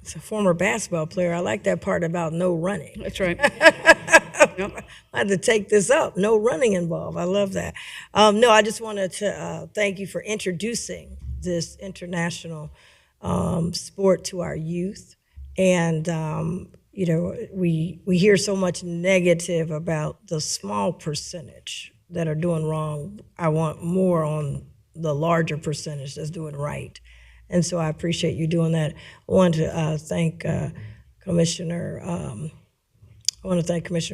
G: as a former basketball player, I like that part about no running.
A: That's right.
G: I had to take this up. No running involved. I love that. No, I just wanted to thank you for introducing this international sport to our youth. And, we hear so much negative about the small percentage that are doing wrong. I want more on the larger percentage that's doing right. And so I appreciate you doing that. I want to thank Commissioner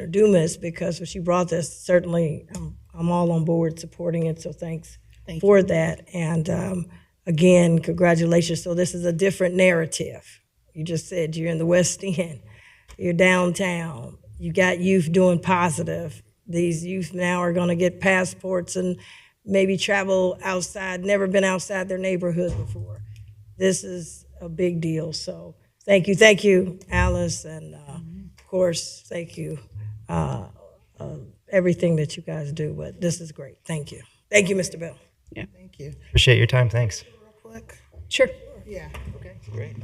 G: Dumas, because when she brought this, certainly I'm all on board supporting it, so thanks for that. And again, congratulations. So this is a different narrative. You just said you're in the West End, you're downtown, you got youth doing positive. These youth now are gonna get passports and maybe travel outside, never been outside their neighborhood before. This is a big deal, so thank you, Alice, and of course, thank you, everything that you guys do, but this is great. Thank you, Mr. Bell.
A: Yeah.
B: Thank you.
M: Appreciate your time. Thanks.
B: Real quick.
A: Sure.
B: Yeah. Okay.
M: Great.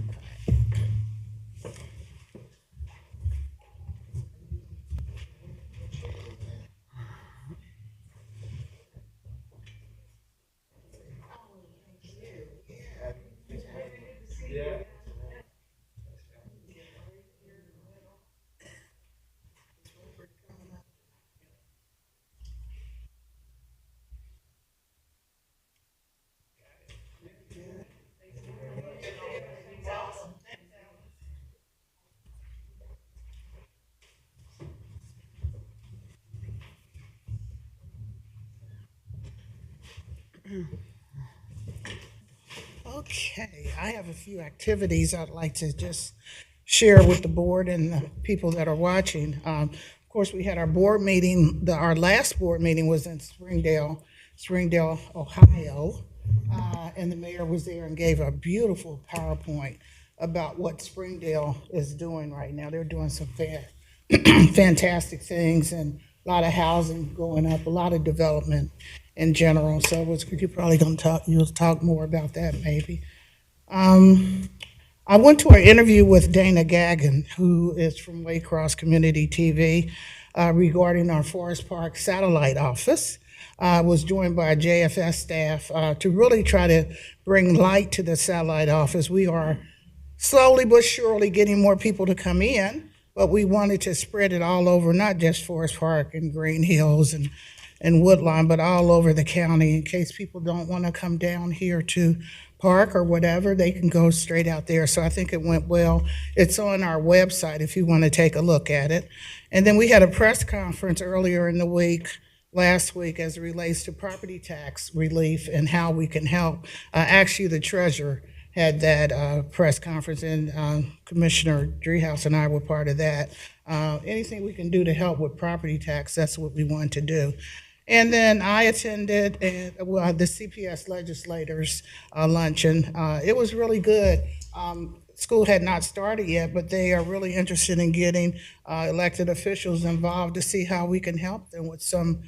B: Okay, I have a few activities I'd like to just share with the board and the people that are watching. Of course, we had our board meeting. Our last board meeting was in Springdale, Ohio, and the mayor was there and gave a beautiful PowerPoint about what Springdale is doing right now. They're doing some fantastic things, and a lot of housing going up, a lot of development in general. So you're probably going to you'll talk more about that maybe. I went to an interview with Dana Gagin, who is from Waycross Community TV, regarding our Forest Park satellite office. Was joined by JFS staff to really try to bring light to the satellite office. We are slowly but surely getting more people to come in, but we wanted to spread it all over, not just Forest Park and Green Hills and Woodlawn, but all over the county. In case people don't want to come down here to Park or whatever, they can go straight out there. So I think it went well. It's on our website if you want to take a look at it. And then we had a press conference earlier in the week, last week, as it relates to property tax relief and how we can help. Actually, the treasurer had that press conference, and Commissioner Driehaus and I were part of that. Anything we can do to help with property tax, that's what we want to do. And then I attended the CPS legislators luncheon. It was really good. School had not started yet, but they are really interested in getting elected officials involved to see how we can help them with some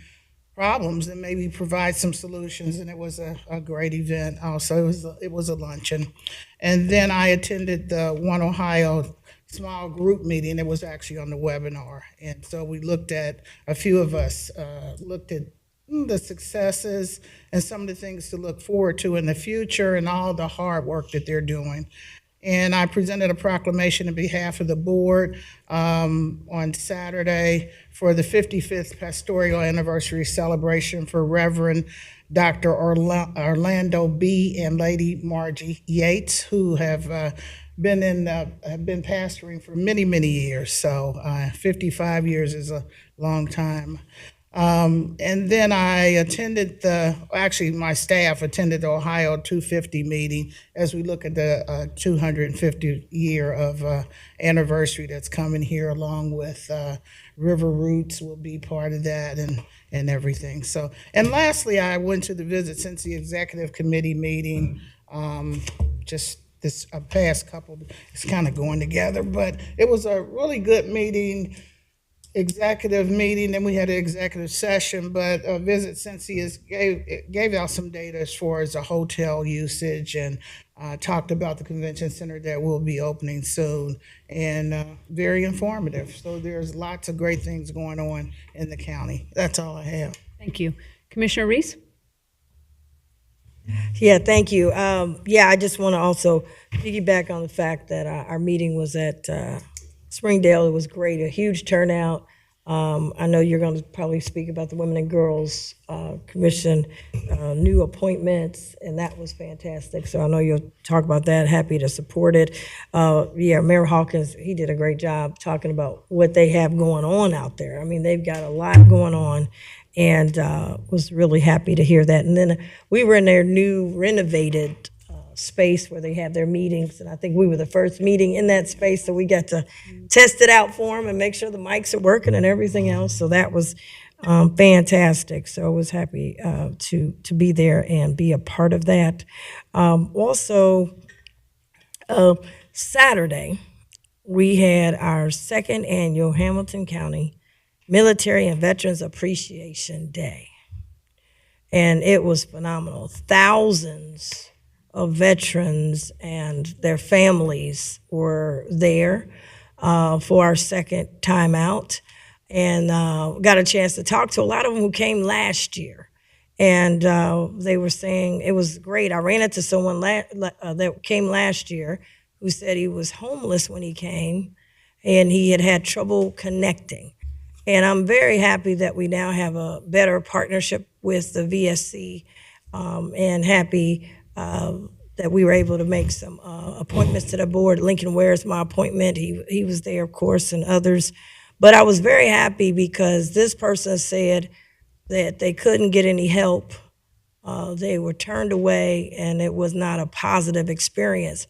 B: problems and maybe provide some solutions. And it was a great event. Also, it was a luncheon, and then I attended the One Ohio small group meeting. It was actually on the webinar, and so we looked at a few of us looked at the successes and some of the things to look forward to in the future and all the hard work that they're doing. And I presented a proclamation on behalf of the board on Saturday for the 55th pastoral anniversary celebration for Reverend Dr. Orlando B. and Lady Margie Yates, who have been pastoring for many, many years. So 55 years is a long time. And then I attended my staff attended the Ohio 250 meeting as we look at the 250 year of anniversary that's coming here, along with River Roots will be part of that and everything. So, and lastly, I went to the Visit Cincy Executive Committee meeting just this past couple, it's kind of going together, but it was a really good meeting. Executive meeting, then we had an executive session, but Visit Cincy gave out some data as far as the hotel usage and talked about the convention center that will be opening soon, and very informative. So there's lots of great things going on in the county. That's all I have.
A: Thank you. Commissioner Reese?
G: Yeah, thank you. I just want to also piggyback on the fact that our meeting was at Springdale. It was great, a huge turnout. I know you're going to probably speak about the Women and Girls Commission new appointments, and that was fantastic. So I know you'll talk about that. Happy to support it. Mayor Hawkins, he did a great job talking about what they have going on out there. I mean, they've got a lot going on, and was really happy to hear that. And then we were in their new renovated space where they have their meetings, and I think we were the first meeting in that space, so we got to test it out for them and make sure the mics are working and everything else. So that was fantastic. So I was happy to be there and be a part of that. Also, Saturday, we had our second annual Hamilton County Military and Veterans Appreciation Day, and it was phenomenal. Thousands of veterans and their families were there for our second time out, and got a chance to talk to a lot of them who came last year, and they were saying it was great. I ran into someone that came last year who said he was homeless when he came, and he had trouble connecting. And I'm very happy that we now have a better partnership with the VSC, and happy that we were able to make some appointments to the board. Lincoln Ware is my appointment. He was there, of course, and others. But I was very happy because this person said that they couldn't get any help. They were turned away, and it was not a positive experience.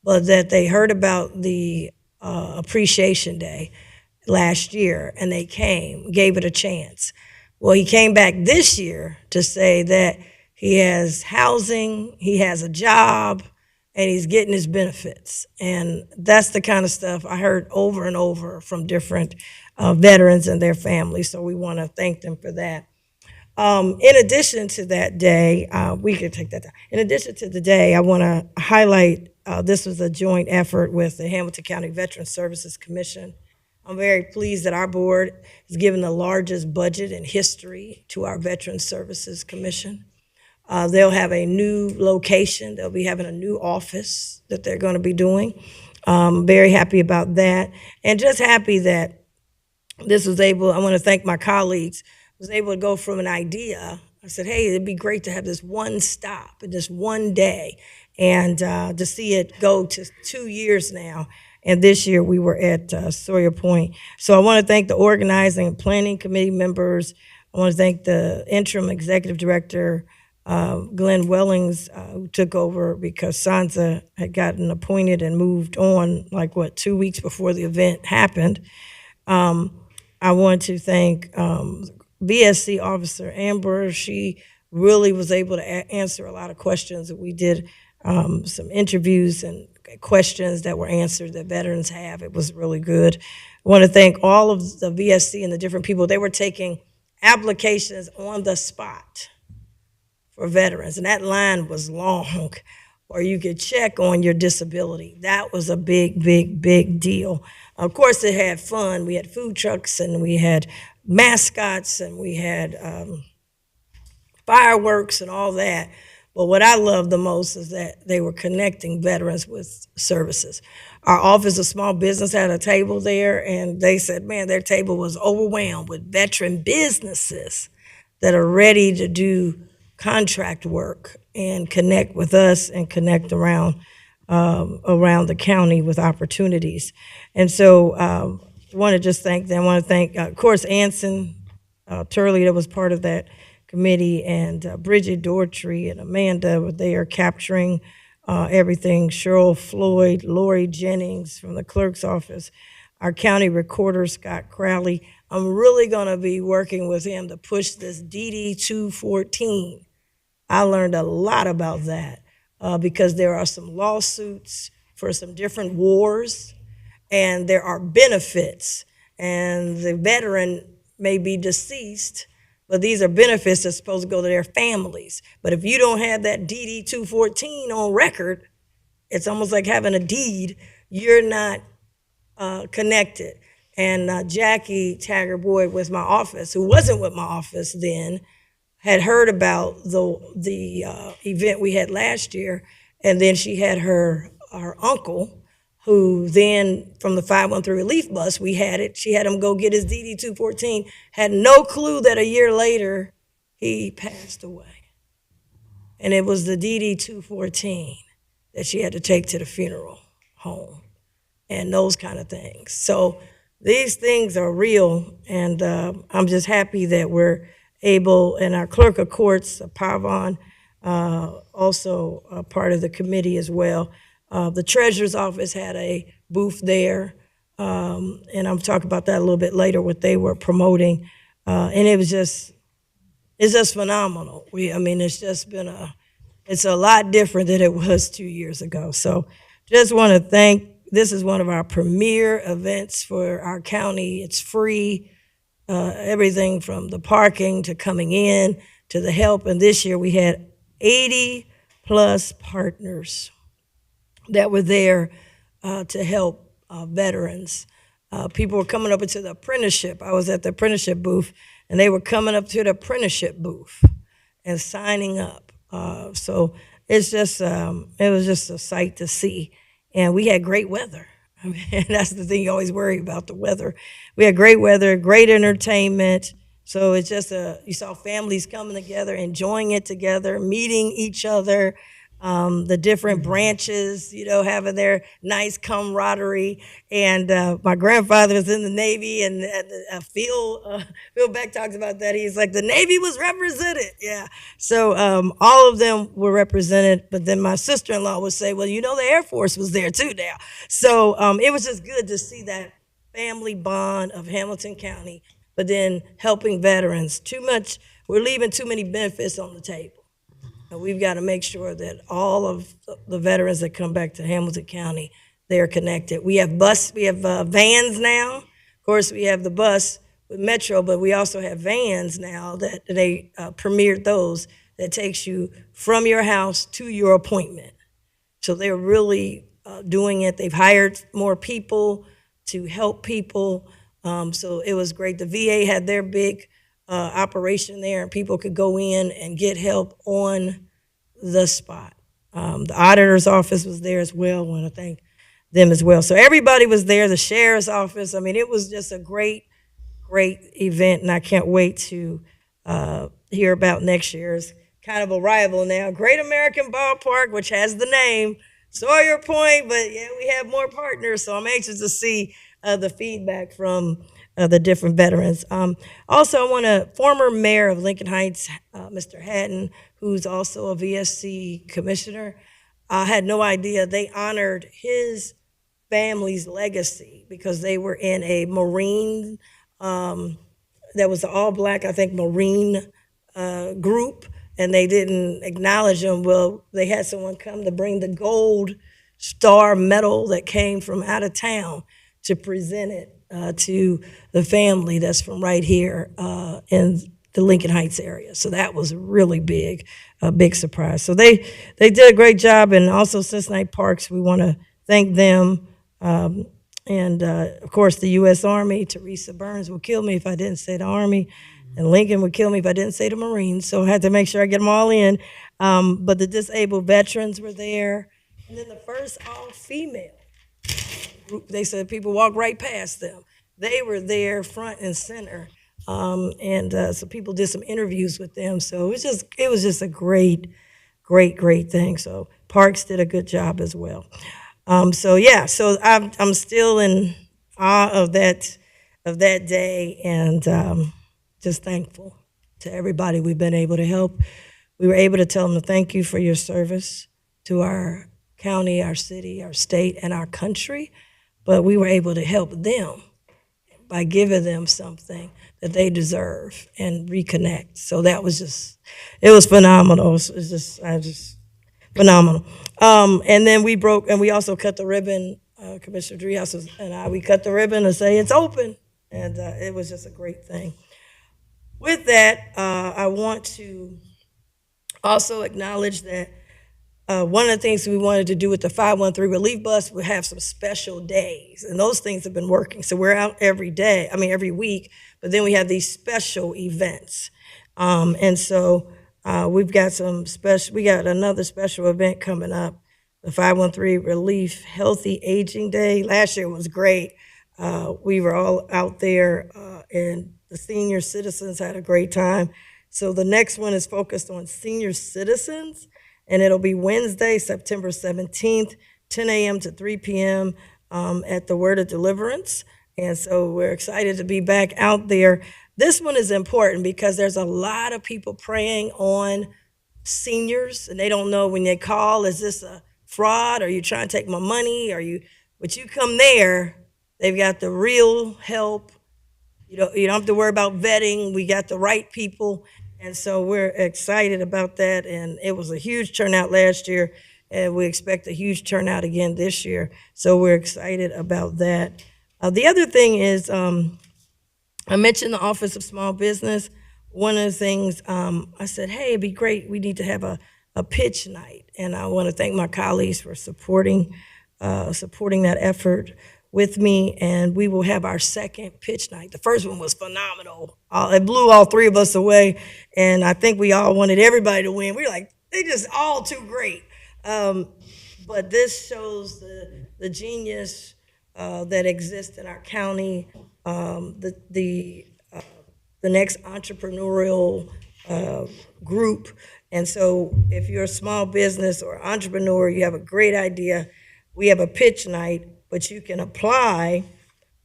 G: But that they heard about the Appreciation Day last year, and they came, gave it a chance. Well, he came back this year to say that he has housing, he has a job, and he's getting his benefits. And that's the kind of stuff I heard over and over from different veterans and their families. So we want to thank them for that. In addition to that day, we could take that down. In addition to the day, I want to highlight this was a joint effort with the Hamilton County Veterans Services Commission. I'm very pleased that our board has given the largest budget in history to our Veterans Services Commission. They'll have a new location. They'll be having a new office that they're going to be doing. Very happy about that. And just happy that this was able, I want to thank my colleagues, was able to go from an idea. I said, hey, it'd be great to have this one stop and this one day, and to see it go to 2 years now. And this year we were at Sawyer Point. So I want to thank the organizing and planning committee members. I want to thank the interim executive director, Glenn Wellings, who took over because Sansa had gotten appointed and moved on 2 weeks before the event happened. I want to thank VSC officer Amber. She really was able to answer a lot of questions. We did some interviews and questions that were answered that veterans have. It was really good. I want to thank all of the VSC and the different people. They were taking applications on the spot for veterans. And that line was long, or you could check on your disability. That was a big, big, big deal. Of course, it had fun. We had food trucks, and we had mascots, and we had fireworks and all that. But what I loved the most is that they were connecting veterans with services. Our Office of Small Business had a table there, and they said, man, their table was overwhelmed with veteran businesses that are ready to do contract work and connect with us and connect around the county with opportunities. And so I want to just thank them. I want to thank, of course, Anson Turley, that was part of that committee, and Bridget Daughtry and Amanda were there capturing everything. Cheryl Floyd, Lori Jennings from the clerk's office, our county recorder, Scott Crowley. I'm really going to be working with him to push this DD 214. I learned a lot about that because there are some lawsuits for some different wars, and there are benefits, and the veteran may be deceased, but these are benefits that's supposed to go to their families. But if you don't have that DD 214 on record, it's almost like having a deed. You're not connected. And Jackie Taggart Boyd with my office, who wasn't with my office then, had heard about the event we had last year, and then she had her uncle, who then, from the 513 relief bus, we had it, she had him go get his DD 214, had no clue that a year later he passed away. And it was the DD 214 that she had to take to the funeral home and those kind of things. So these things are real, and I'm just happy that we're able, and our clerk of courts, Pavan, also a part of the committee as well. The treasurer's office had a booth there, and I'll talk about that a little bit later, what they were promoting. And it's just phenomenal. It's a lot different than it was 2 years ago. So just want to thank, this is one of our premier events for our county. It's free, everything from the parking to coming in to the help. And this year we had 80 plus partners that were there to help veterans. People were coming up into the apprenticeship. I was at the apprenticeship booth, and they were coming up to the apprenticeship booth and signing up. So it's just, it was just a sight to see. And we had great weather. I mean, that's the thing you always worry about, the weather. We had great weather, great entertainment. So it's just you saw families coming together, enjoying it together, meeting each other. The different branches, having their nice camaraderie. And my grandfather was in the Navy, and Phil Beck talks about that. He's like, the Navy was represented. Yeah. So all of them were represented. But then my sister-in-law would say, well, the Air Force was there too now. So it was just good to see that family bond of Hamilton County, but then helping veterans. We're leaving too many benefits on the table. And we've got to make sure that all of the veterans that come back to Hamilton County, they're connected. We have vans now. Of course, we have the bus with Metro, but we also have vans now that they premiered those that takes you from your house to your appointment. So they're really doing it. They've hired more people to help people. So it was great. The VA had their big operation there, and people could go in and get help on the spot. The auditor's office was there as well. I want to thank them as well. So everybody was there, the sheriff's office. I mean, it was just a great, great event, and I can't wait to hear about next year's kind of a rival now. Great American Ballpark, which has the name Sawyer Point, but yeah, we have more partners, so I'm anxious to see the feedback from the different veterans. Also, I want to, former mayor of Lincoln Heights, Mr. Hatton, who's also a VSC commissioner, I had no idea they honored his family's legacy because they were in a Marine, that was an all-black, I think, Marine group, and they didn't acknowledge them. Well, they had someone come to bring the gold star medal that came from out of town to present it to the family that's from right here in the Lincoln Heights area. So that was really big, a big surprise. So they did a great job, and also Cincinnati Parks, we want to thank them. And of course, the U.S. Army. Teresa Burns will kill me if I didn't say the Army, and Lincoln would kill me if I didn't say the Marines. So I had to make sure I get them all in. But the disabled veterans were there, and then the first all-female group. They said people walk right past them. They were there, front and center, and so people did some interviews with them. So it was just a great thing. So Parks did a good job as well. So I'm still in awe of that day, and just thankful to everybody we've been able to help. We were able to tell them to thank you for your service to our county, our city, our state, and our country, but we were able to help them by giving them something that they deserve and reconnect. So that was it was phenomenal. It was phenomenal. And then we also cut the ribbon. Commissioner Driehaus and we cut the ribbon to say it's open, and it was just a great thing. With that, I want to also acknowledge that one of the things we wanted to do with the 513 relief bus, we have some special days, and those things have been working. So we're out every week, but then we have these special events. And so we've got we got another special event coming up, the 513 Relief Healthy Aging Day. Last year was great. We were all out there, and the senior citizens had a great time. So the next one is focused on senior citizens, and it'll be Wednesday, September 17th, 10 a.m. to 3 p.m. At the Word of Deliverance. And so we're excited to be back out there. This one is important because there's a lot of people preying on seniors, and they don't know when they call, is this a fraud? Are you trying to take my money? But you come there, they've got the real help. You don't have to worry about vetting. We got the right people. And so we're excited about that. And it was a huge turnout last year, and we expect a huge turnout again this year. So we're excited about that. The other thing is, I mentioned the Office of Small Business. One of the things I said, hey, it'd be great. We need to have a pitch night. And I want to thank my colleagues for supporting that effort with me, and we will have our second pitch night. The first one was phenomenal. It blew all three of us away, and I think we all wanted everybody to win. We were like, they just all too great. But this shows the genius that exists in our county, the next entrepreneurial group. And so if you're a small business or entrepreneur, you have a great idea, we have a pitch night, but you can apply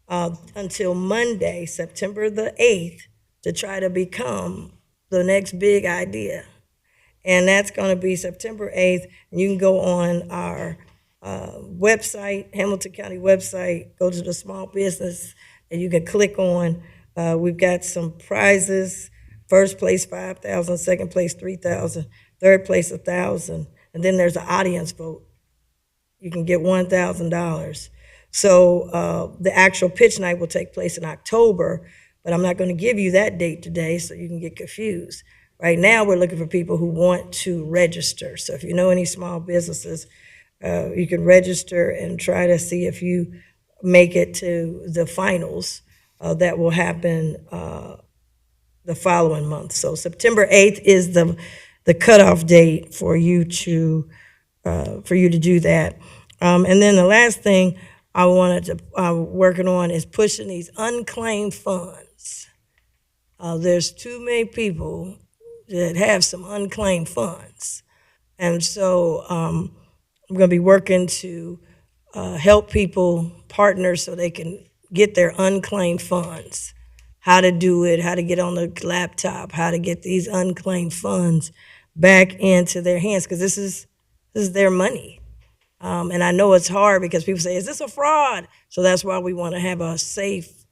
G: until Monday, September the 8th, to try to become the next big idea. And that's going to be September 8th. And you can go on our website, Hamilton County website, go to the small business, and you can click on, we've got some prizes. First place, $5,000, second place, $3,000, third place, $1,000. And then there's an audience vote. You can get $1,000. So the actual pitch night will take place in October, but I'm not going to give you that date today so you can get confused. Right now, we're looking for people who want to register. So if you know any small businesses, you can register and try to see if you make it to the finals that will happen the following month. So September 8th is the cutoff date for you to do that. And then the last thing I wanted to working on is pushing these unclaimed funds. There's too many people that have some unclaimed funds, and so I'm going to be working to help people partner so they can get their unclaimed funds. How to do it, how to get on the laptop, how to get these unclaimed funds back into their hands, because this is their money. And I know it's hard because people say, is this a fraud? So that's why we want to have a safe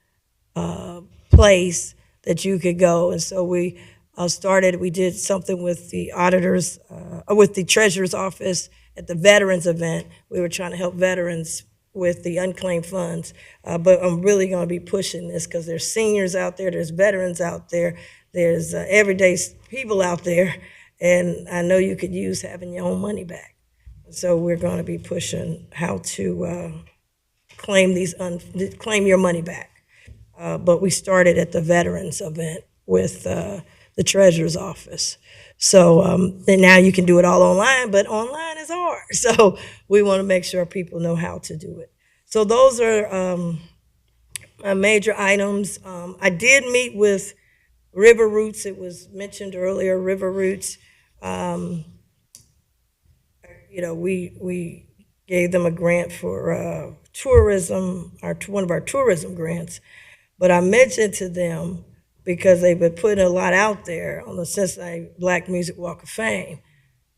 G: place that you could go. And so we did something with the auditors, with the treasurer's office at the veterans event. We were trying to help veterans with the unclaimed funds. But I'm really going to be pushing this because there's seniors out there, there's veterans out there, there's everyday people out there, and I know you could use having your own money back. So we're going to be pushing how to claim your money back. But we started at the veterans event with the treasurer's office. So then now you can do it all online, but online is hard. So we want to make sure people know how to do it. So those are my major items. I did meet with River Roots. It was mentioned earlier, River Roots. We gave them a grant for tourism, one of our tourism grants. But I mentioned to them, because they've been putting a lot out there on the Cincinnati Black Music Walk of Fame.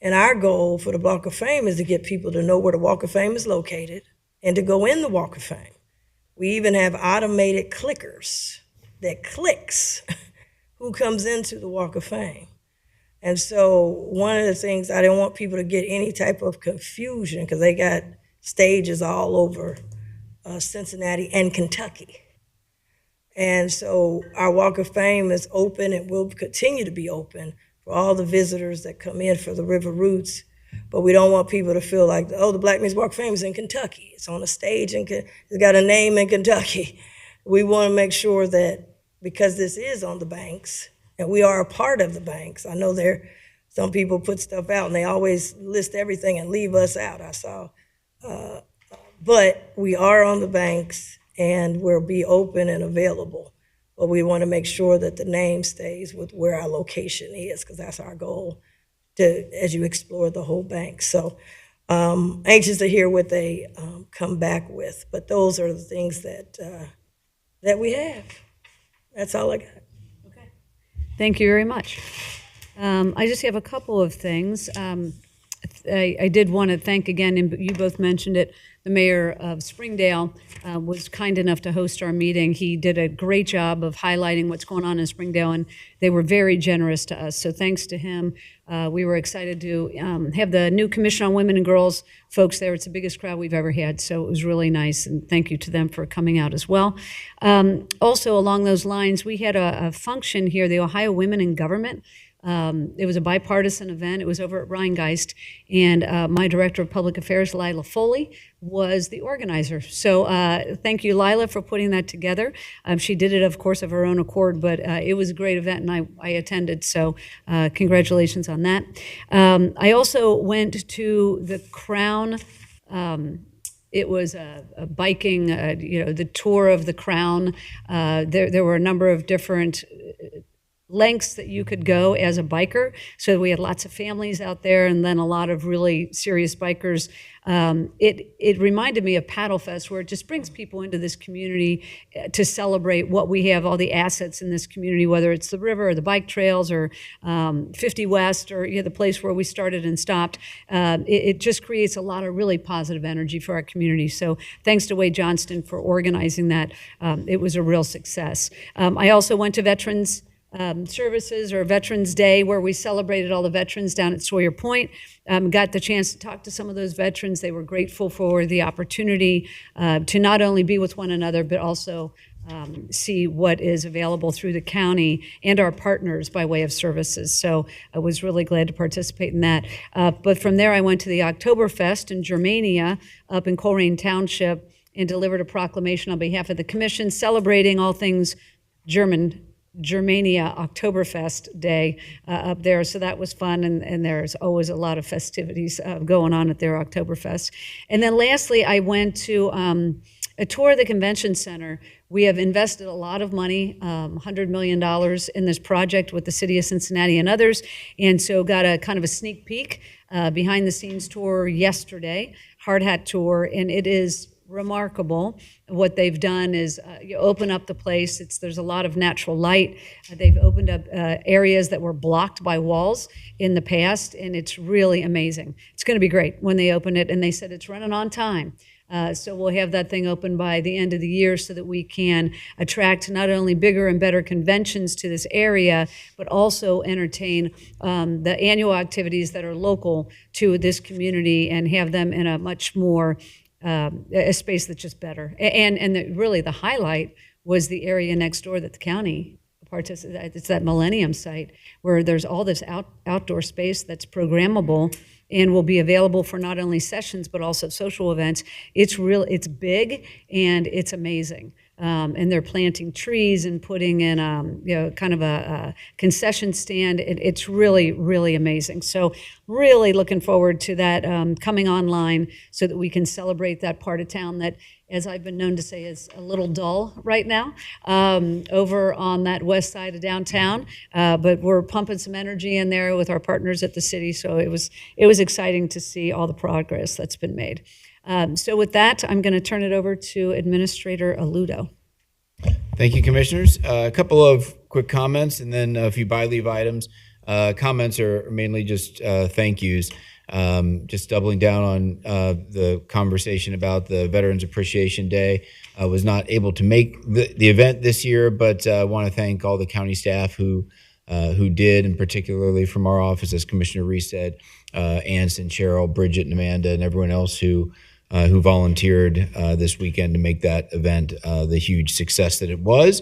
G: And our goal for the Walk of Fame is to get people to know where the Walk of Fame is located and to go in the Walk of Fame. We even have automated clickers that clicks who comes into the Walk of Fame. And so one of the things, I didn't want people to get any type of confusion because they got stages all over Cincinnati and Kentucky. And so our Walk of Fame is open and will continue to be open for all the visitors that come in for the River Roots. But we don't want people to feel like, oh, the Black Music Walk of Fame is in Kentucky. It's on a stage and it's got a name in Kentucky. We want to make sure that because this is on the banks and we are a part of the banks, I know some people put stuff out and they always list everything and leave us out, I saw. But we are on the banks and we'll be open and available. But we want to make sure that the name stays with where our location is, because that's our goal as you explore the whole bank. So anxious to hear what they come back with. But those are the things that we have. That's all I got.
A: Okay. Thank you very much. I just have a couple of things. I did want to thank again, and you both mentioned it, the mayor of Springdale was kind enough to host our meeting. He did a great job of highlighting what's going on in Springdale, and they were very generous to us. So thanks to him. We were excited to have the new Commission on Women and Girls folks there. It's the biggest crowd we've ever had, so it was really nice, and thank you to them for coming out as well. Also, along those lines, we had a function here, the Ohio Women in Government. It was a bipartisan event. It was over at Rheingeist, and my Director of Public Affairs, Lila Foley, was the organizer. So thank you, Lila, for putting that together. She did it, of course, of her own accord, but it was a great event, and I attended, so congratulations on that. I also went to the Crown. It was a biking, the tour of the Crown. There were a number of different lengths that you could go as a biker. So we had lots of families out there and then a lot of really serious bikers. It reminded me of Paddle Fest, where it just brings people into this community to celebrate what we have, all the assets in this community, whether it's the river or the bike trails or 50 West or the place where we started and stopped. It just creates a lot of really positive energy for our community. So thanks to Wade Johnston for organizing that. It was a real success. I also went to Veterans Services or Veterans Day, where we celebrated all the veterans down at Sawyer Point. Got the chance to talk to some of those veterans. They were grateful for the opportunity to not only be with one another, but also see what is available through the county and our partners by way of services. So I was really glad to participate in that. But from there, I went to the Oktoberfest in Germania up in Coleraine Township and delivered a proclamation on behalf of the commission celebrating all things Germania Oktoberfest Day up there. So that was fun, and there's always a lot of festivities going on at their Oktoberfest. And then lastly, I went to a tour of the convention center. We have invested a lot of money, $100 million in this project with the city of Cincinnati and others, and so got a kind of a sneak peek behind the scenes tour yesterday, hard hat tour, and it is remarkable. What they've done is you open up the place. There's a lot of natural light. They've opened up areas that were blocked by walls in the past, and it's really amazing. It's going to be great when they open it, and they said it's running on time. So we'll have that thing open by the end of the year so that we can attract not only bigger and better conventions to this area, but also entertain the annual activities that are local to this community and have them in a much more a space that's just better. And really the highlight was the area next door that the county participates. It's that Millennium site where there's all this outdoor space that's programmable and will be available for not only sessions but also social events. It's big and it's amazing. And they're planting trees and putting in, kind of a concession stand. It's really, really amazing. So really looking forward to that coming online so that we can celebrate that part of town that, as I've been known to say, is a little dull right now over on that west side of downtown. But we're pumping some energy in there with our partners at the city. So it was exciting to see all the progress that's been made. So with that, I'm going to turn it over to Administrator Aludo.
N: Thank you, Commissioners. A couple of quick comments and then a few by-leave items. Comments are mainly just thank yous. Just doubling down on the conversation about the Veterans Appreciation Day. I was not able to make the event this year, but I want to thank all the county staff who did, and particularly from our office, as Commissioner Reese said, Anson, Cheryl, Bridget, and Amanda, and everyone else who volunteered this weekend to make that event the huge success that it was.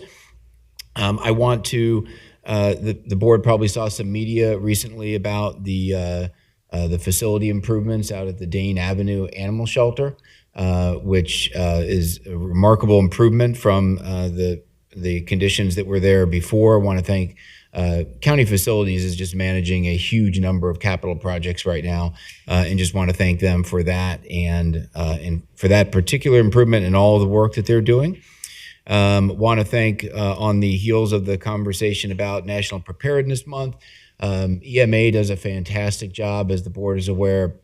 N: I want to, the board probably saw some media recently about the facility improvements out at the Dane Avenue Animal Shelter, which is a remarkable improvement from the conditions that were there before. I want to thank County Facilities is just managing a huge number of capital projects right now, and just want to thank them for that and for that particular improvement and all the work that they're doing. Want to thank, on the heels of the conversation about National Preparedness Month, EMA does a fantastic job, as the board is aware,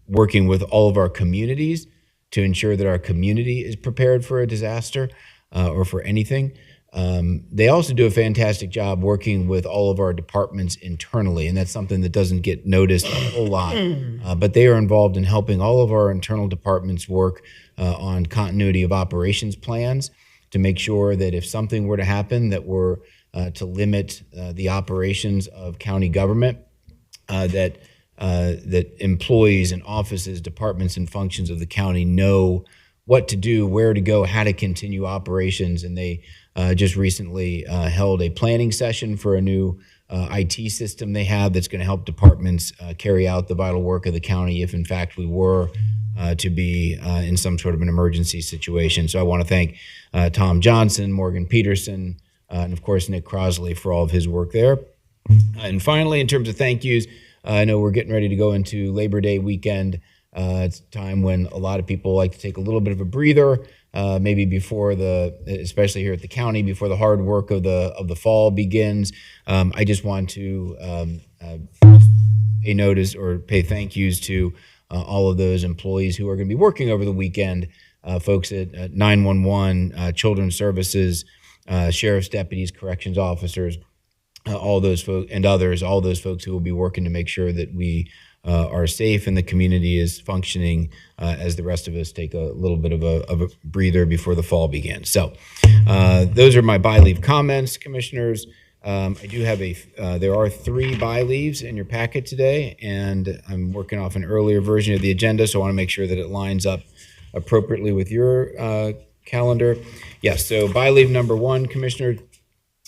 N: working with all of our communities to ensure that our community is prepared for a disaster or for anything. They also do a fantastic job working with all of our departments internally, and that's something that doesn't get noticed a whole lot. But they are involved in helping all of our internal departments work on continuity of operations plans to make sure that if something were to happen, that we're to limit the operations of county government, that employees and offices, departments, and functions of the county know what to do, where to go, how to continue operations. And they just recently held a planning session for a new IT system they have that's going to help departments carry out the vital work of the county if, in fact, we were to be in some sort of an emergency situation. So I want to thank Tom Johnson, Morgan Peterson, and of course Nick Crosley for all of his work there. And finally, in terms of thank yous, I know we're getting ready to go into Labor Day weekend. It's a time when a lot of people like to take a little bit of a breather, maybe before especially here at the county, before the hard work of the fall begins. I just want to pay notice or pay thank yous to all of those employees who are going to be working over the weekend, folks at 911, Children's Services, sheriff's deputies, corrections officers, all those folks and others, all those folks who will be working to make sure that we are safe and the community is functioning as the rest of us take a little bit of a breather before the fall begins. So those are my by-leave comments, Commissioners. I do have there are 3 by-leaves in your packet today, and I'm working off an earlier version of the agenda, so I want to make sure that it lines up appropriately with your calendar. Yes, so by-leave number 1, Commissioner,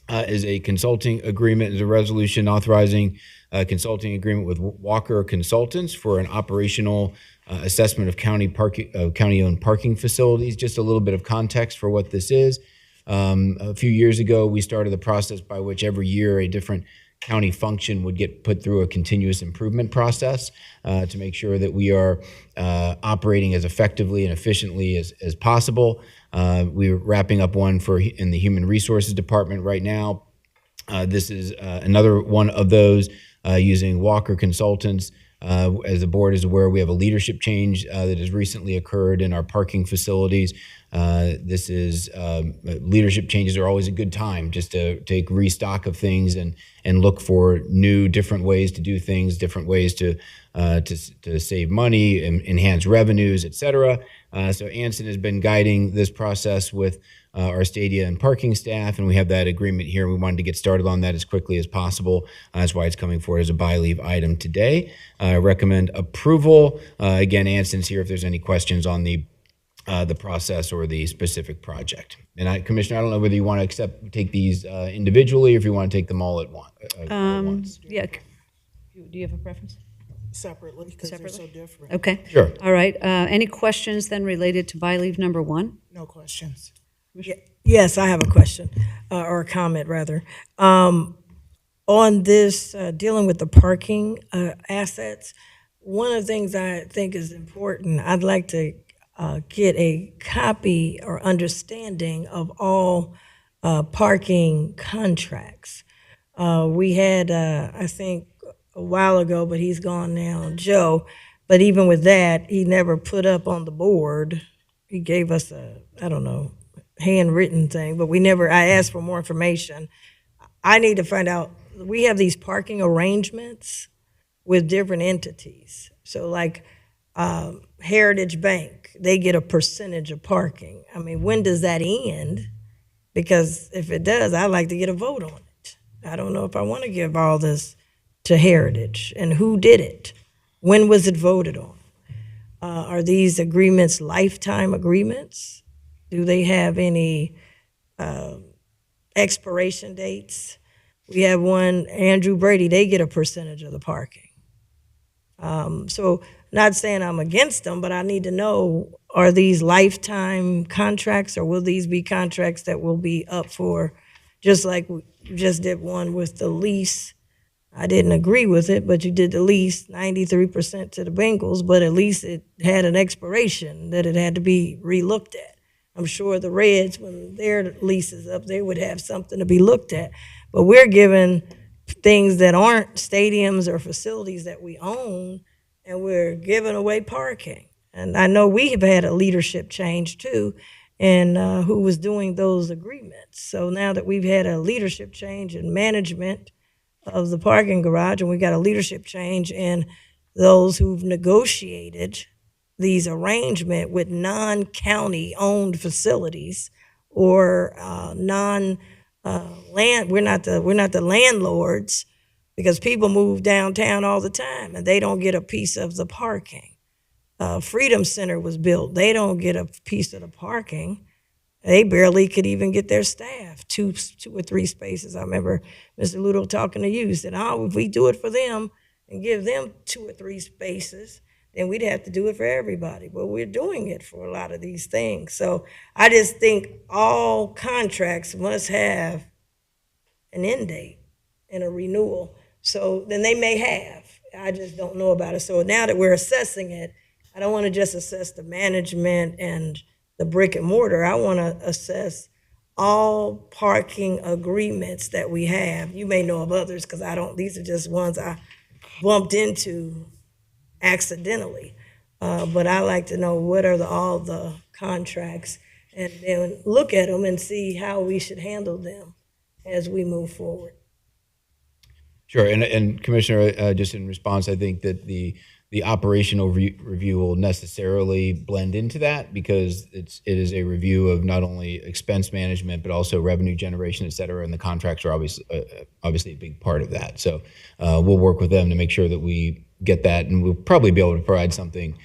N: is a consulting agreement, is a resolution authorizing a consulting agreement with Walker Consultants for an operational assessment of county-owned parking facilities. Just a little bit of context for what this is. A few years ago, we started the process by which every year a different county function would get put through a continuous improvement process to make sure that we are operating as effectively and efficiently as possible. We're wrapping up one in the Human Resources Department right now. This is another one of those using Walker Consultants. As the board is aware, we have a leadership change that has recently occurred in our parking facilities. This is leadership changes are always a good time just to take restock of things and look for new, different ways to do things, different ways to to save money and enhance revenues, et cetera. So Anson has been guiding this process with our stadia and parking staff, and we have that agreement here. We wanted to get started on that as quickly as possible. That's why it's coming forward as a by-leave item today. I recommend approval. Again, Anson's here if there's any questions on the process or the specific project. And Commissioner, I don't know whether you want to take these individually or if you want to take them all at once.
A: Yeah. Do you have a preference?
B: Separately, because they're so different.
A: Okay.
N: Sure.
A: All right. Any questions then related to by-leave number 1?
B: No questions.
G: Yes, I have a question, or a comment rather. On this, dealing with the parking assets, one of the things I think is important, I'd like to get a copy or understanding of all parking contracts. We had, I think, a while ago, but he's gone now, Joe. But even with that, he never put up on the board. He gave us a, I don't know, handwritten thing, but I asked for more information. I need to find out, we have these parking arrangements with different entities. So like Heritage Bank, they get a percentage of parking. I mean, when does that end? Because if it does, I'd like to get a vote on it. I don't know if I want to give all this to Heritage, and who did it? When was it voted on? Are these agreements lifetime agreements? Do they have any expiration dates? We have one, Andrew Brady, they get a percentage of the parking. So not saying I'm against them, but I need to know, are these lifetime contracts, or will these be contracts that will be up for, just like we just did one with the lease. I didn't agree with it, but you did the lease, 93% to the Bengals, but at least it had an expiration that it had to be relooked at. I'm sure the Reds, when their lease is up, they would have something to be looked at. But we're given things that aren't stadiums or facilities that we own, and we're giving away parking. And I know we have had a leadership change too, and who was doing those agreements. So now that we've had a leadership change in management of the parking garage, and we got a leadership change in those who've negotiated these arrangement with non-county owned facilities or land. We're not the landlords, because people move downtown all the time and they don't get a piece of the parking. Freedom Center was built. They don't get a piece of the parking. They barely could even get their staff, two or three spaces. I remember Mr. Ludo talking to you, said, oh, if we do it for them and give them 2 or 3 spaces, then we'd have to do it for everybody. But we're doing it for a lot of these things. So I just think all contracts must have an end date and a renewal. So then they may have. I just don't know about it. So now that we're assessing it, I don't want to just assess the management and the brick and mortar. I want to assess all parking agreements that we have. You may know of others, because I don't. These are just ones I bumped into accidentally. But I like to know what are all the contracts, and then look at them and see how we should handle them as we move forward.
N: Sure, and Commissioner, just in response, I think that the operational review will necessarily blend into that, because it is a review of not only expense management but also revenue generation, et cetera, and the contracts are obviously a big part of that. So we'll work with them to make sure that we get that, and we'll probably be able to provide something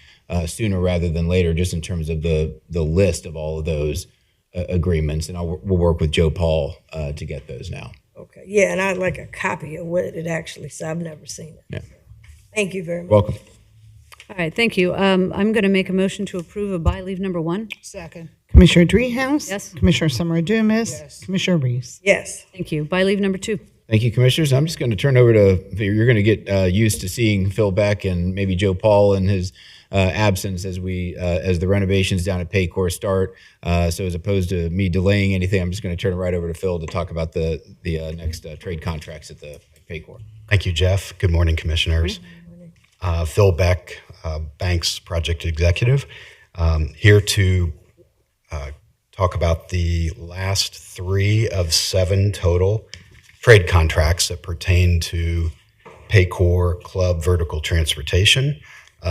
N: sooner rather than later, just in terms of the list of all of those agreements, and we'll work with Joe Paul to get those now.
G: Okay, yeah, and I'd like a copy of what it actually says. I've never seen it.
N: Yeah.
G: Thank you very much.
N: Welcome.
A: All right, thank you. I'm going to make a motion to approve of by-leave number 1.
B: Second.
E: Commissioner Dreehouse?
A: Yes.
E: Commissioner Summer Dumas?
B: Yes.
E: Commissioner Reese?
G: Yes.
A: Thank you. By-leave number 2.
N: Thank you, Commissioners. I'm just going to turn over to, you're going to get used to seeing Phil Beck and maybe Joe Paul in his absence as the renovations down at Paycor start. So as opposed to me delaying anything, I'm just going to turn it right over to Phil to talk about the next trade contracts at the Paycor.
O: Thank you, Jeff. Good morning, Commissioners. Phil Beck, Banks Project Executive, here to talk about the last 3 of 7 total trade contracts that pertain to Paycor, Club, Vertical Transportation.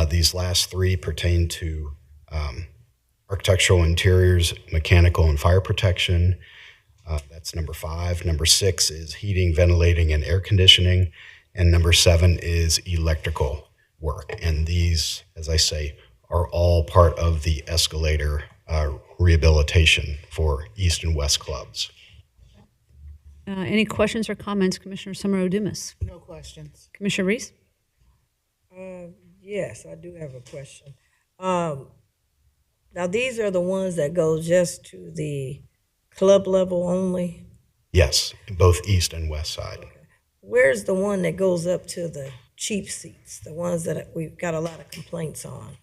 O: These last three pertain to architectural interiors, mechanical and fire protection. That's number 5. Number 6 is heating, ventilating, and air conditioning. And number 7 is electrical work. And these, as I say, are all part of the escalator rehabilitation for East and West clubs.
A: Any questions or comments, Commissioner Summer Dumas?
B: No questions.
A: Commissioner Reese?
G: Yes, I do have a question. Now, these are the ones that go just to the club level only?
O: Yes, both East and West side.
G: Where's the one that goes up to the cheap seats, the ones that we've got a lot of complaints on?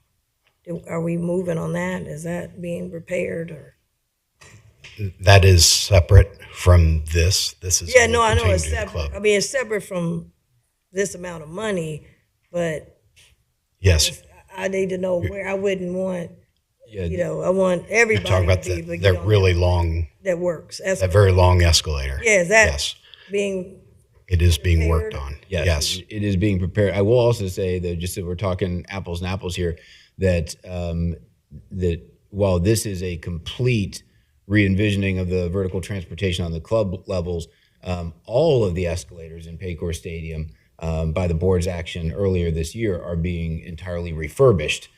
G: Are we moving on that? Is that being repaired or?
O: That is separate from this. This is
G: Yeah,
O: only
G: no, I know
O: pertaining
G: it's
O: to the
G: separate.
O: club.
G: I mean, it's separate from this amount of money, but
O: Yes,
G: I need to know where. I wouldn't want,
N: Yeah.
G: you know, I want
O: you're
G: everybody
O: talking about
G: to be able to
O: that
G: get on
O: really long,
G: that works.
O: that very long escalator.
G: Yeah, is that
O: Yes,
G: being
O: it is being
G: repaired?
O: worked on.
N: Yes,
O: Yes.
N: it is being prepared. I will also say that just that we're talking apples and apples here, that that while this is a complete re-envisioning of the vertical transportation on the club levels, all of the escalators in Paycor Stadium, by the board's action earlier this year, are being entirely refurbished.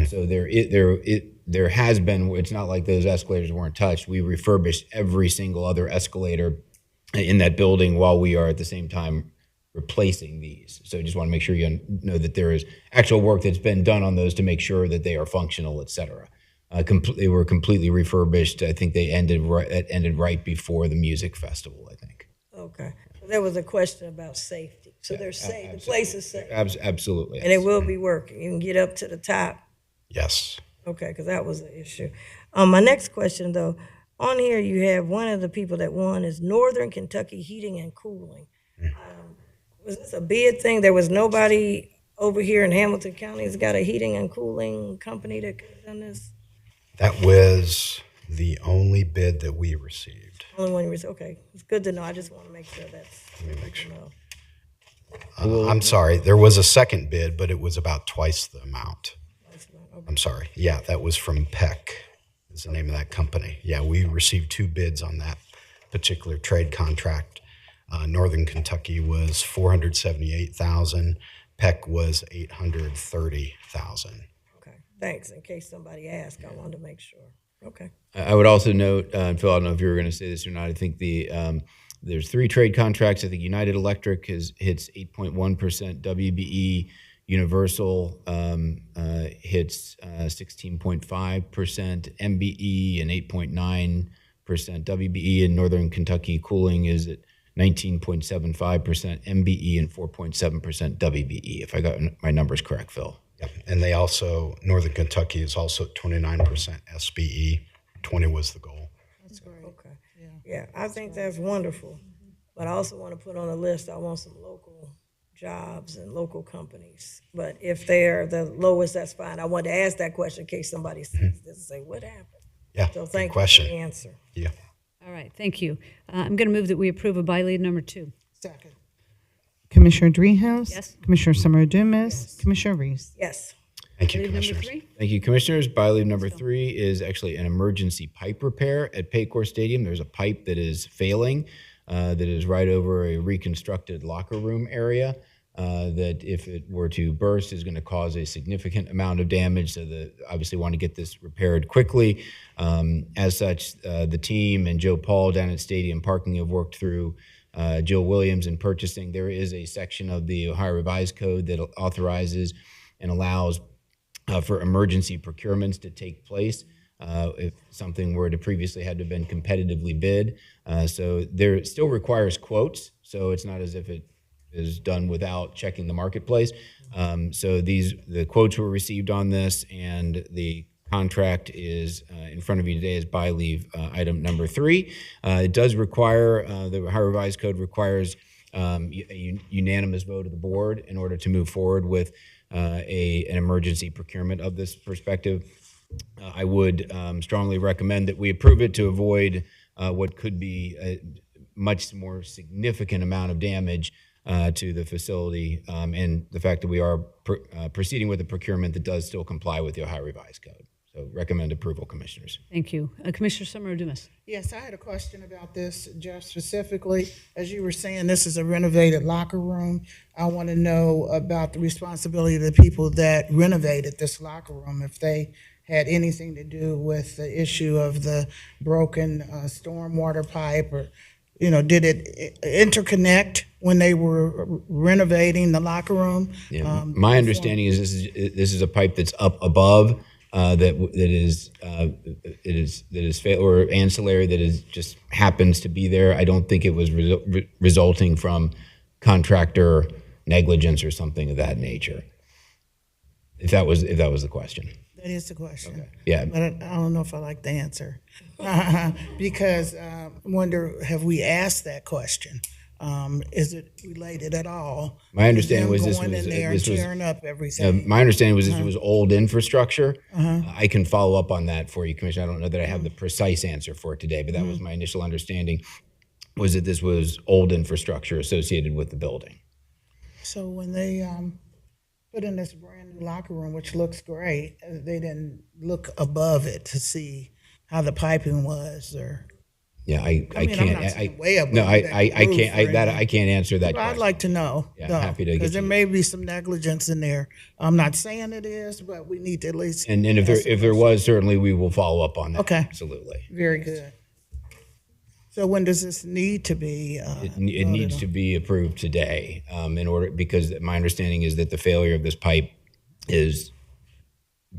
N: So there has been. It's not like those escalators weren't touched. We refurbished every single other escalator in that building while we are at the same time replacing these. So just want to make sure you know that there is actual work that's been done on those to make sure that they are functional, et cetera. They were completely refurbished. I think they ended right before the music festival, I think.
G: Okay. There was a question about safety. So they're safe. The place is safe.
N: Absolutely.
G: And it will be working. You can get up to the top.
O: Yes.
G: Okay, because that was the issue. My next question, though, on here you have one of the people that won is Northern Kentucky Heating and Cooling. Was this a bid thing? There was nobody over here in Hamilton County that's got a heating and cooling company that could have done this?
O: That was the only bid that we received.
G: Only one you was, okay. It's good to know. I just want to make sure that's.
O: Let me make sure.
G: Know.
O: I'm sorry, there was a second bid, but it was about twice the amount. I'm sorry. Yeah, that was from Peck, is the name of that company. Yeah, we received 2 bids on that particular trade contract. Northern Kentucky was $478,000. Peck was $830,000.
G: Okay, thanks. In case somebody asked, I wanted to make sure. Okay.
N: I would also note, and Phil, I don't know if you were going to say this or not. I think there's 3 trade contracts. I think United Electric hits 8.1%. WBE Universal hits 16.5%. MBE and 8.9%. WBE in Northern Kentucky Cooling is at 19.75%. MBE and 4.7% WBE. If I got my numbers correct, Phil.
O: Yep. And they also, Northern Kentucky is also at 29% SBE. 20 was the goal.
G: That's great. Okay. Yeah, I think that's wonderful. But I also want to put on the list, I want some local jobs and local companies. But if they're the lowest, that's fine. I wanted to ask that question in case somebody sees this and say, what happened?
O: Yeah,
G: So
O: good
G: thank you
O: question.
G: for the answer.
O: Yeah.
A: All right, thank you. I'm going to move that we approve of by lead number 2.
B: Second.
E: Commissioner Dreehouse?
A: Yes.
E: Commissioner Summer Dumas? Commissioner Reese?
G: Yes.
O: Thank you,
A: Lead number
O: Commissioners.
A: 3?
N: Thank you, Commissioners. By leave number 3 is actually an emergency pipe repair at Paycor Stadium. There's a pipe that is failing that is right over a reconstructed locker room area that if it were to burst is going to cause a significant amount of damage. So obviously want to get this repaired quickly. As such, the team and Joe Paul down at Stadium Parking have worked through Jill Williams in purchasing. There is a section of the Ohio Revised Code that authorizes and allows for emergency procurements to take place if something were to previously had to have been competitively bid. So there still requires quotes, so it's not as if it is done without checking the marketplace. So the quotes were received on this, and the contract is in front of you today as by leave item number 3. It does require, the Ohio Revised Code requires a unanimous vote of the board in order to move forward with an emergency procurement of this perspective. I would strongly recommend that we approve it to avoid what could be a much more significant amount of damage to the facility, and the fact that we are proceeding with a procurement that does still comply with the Ohio Revised Code. So recommend approval, Commissioners.
A: Thank you. Commissioner Summer Dumas.
B: Yes, I had a question about this, Jeff, specifically. As you were saying, this is a renovated locker room. I want to know about the responsibility of the people that renovated this locker room, if they had anything to do with the issue of the broken stormwater pipe, or, you know, did it interconnect when they were renovating the locker room?
N: Yeah, my understanding is this is a pipe that's up above that is or ancillary that is just happens to be there. I don't think it was resulting from contractor negligence or something of that nature. If that was the question.
B: That is the question.
N: Okay. Yeah.
B: But I don't know if I like the answer. Because I wonder, have we asked that question? Is it related at all?
N: My understanding was
B: going in there and tearing up everything.
N: My understanding was this was old infrastructure. I can follow up on that for you, Commissioner. I don't know that I have the precise answer for it today, but that was my initial understanding, was that this was old infrastructure associated with the building.
B: So when they put in this brand new locker room, which looks great, they didn't look above it to see how the piping was, or?
N: Yeah, I
B: mean,
N: can't.
B: I'm not saying way above
N: no, I
B: that
N: can't. I can't answer that.
B: Well, I'd like to know.
N: Yeah, happy to get
B: because there may be some negligence in there. I'm not saying it is, but we need to at least.
N: And if there was, certainly we will follow up on that.
B: Okay.
N: Absolutely.
B: Very good. So when does this need to be?
N: It needs to be approved today, because my understanding is that the failure of this pipe is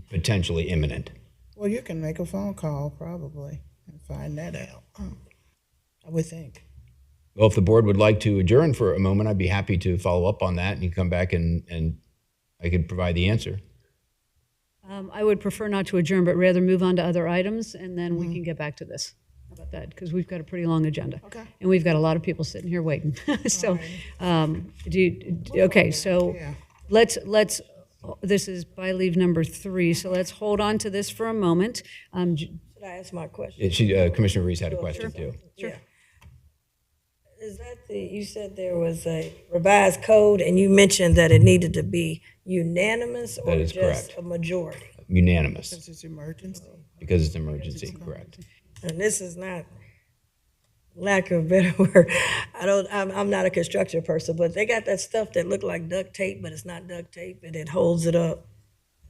N: potentially imminent.
B: Well, you can make a phone call probably and find that out. I would think.
N: Well, if the board would like to adjourn for a moment, I'd be happy to follow up on that, and you come back and I could provide the answer.
A: I would prefer not to adjourn, but rather move on to other items, and then we can get back to this. How about that? Because we've got a pretty long agenda.
B: Okay.
A: And we've got a lot of people sitting here waiting. So, okay, so let's, this is by leave number 3, so let's hold on to this for a moment.
G: Should I ask my question?
N: Commissioner Reese had a question too.
G: Sure. Is that you said there was a revised code, and you mentioned that it needed to be unanimous or just
N: correct.
G: a majority?
N: Unanimous.
B: Because it's emergency.
N: Because it's emergency, correct.
G: And this is not, lack of a better word, I'm not a construction person, but they got that stuff that look like duct tape, but it's not duct tape, and it holds it up,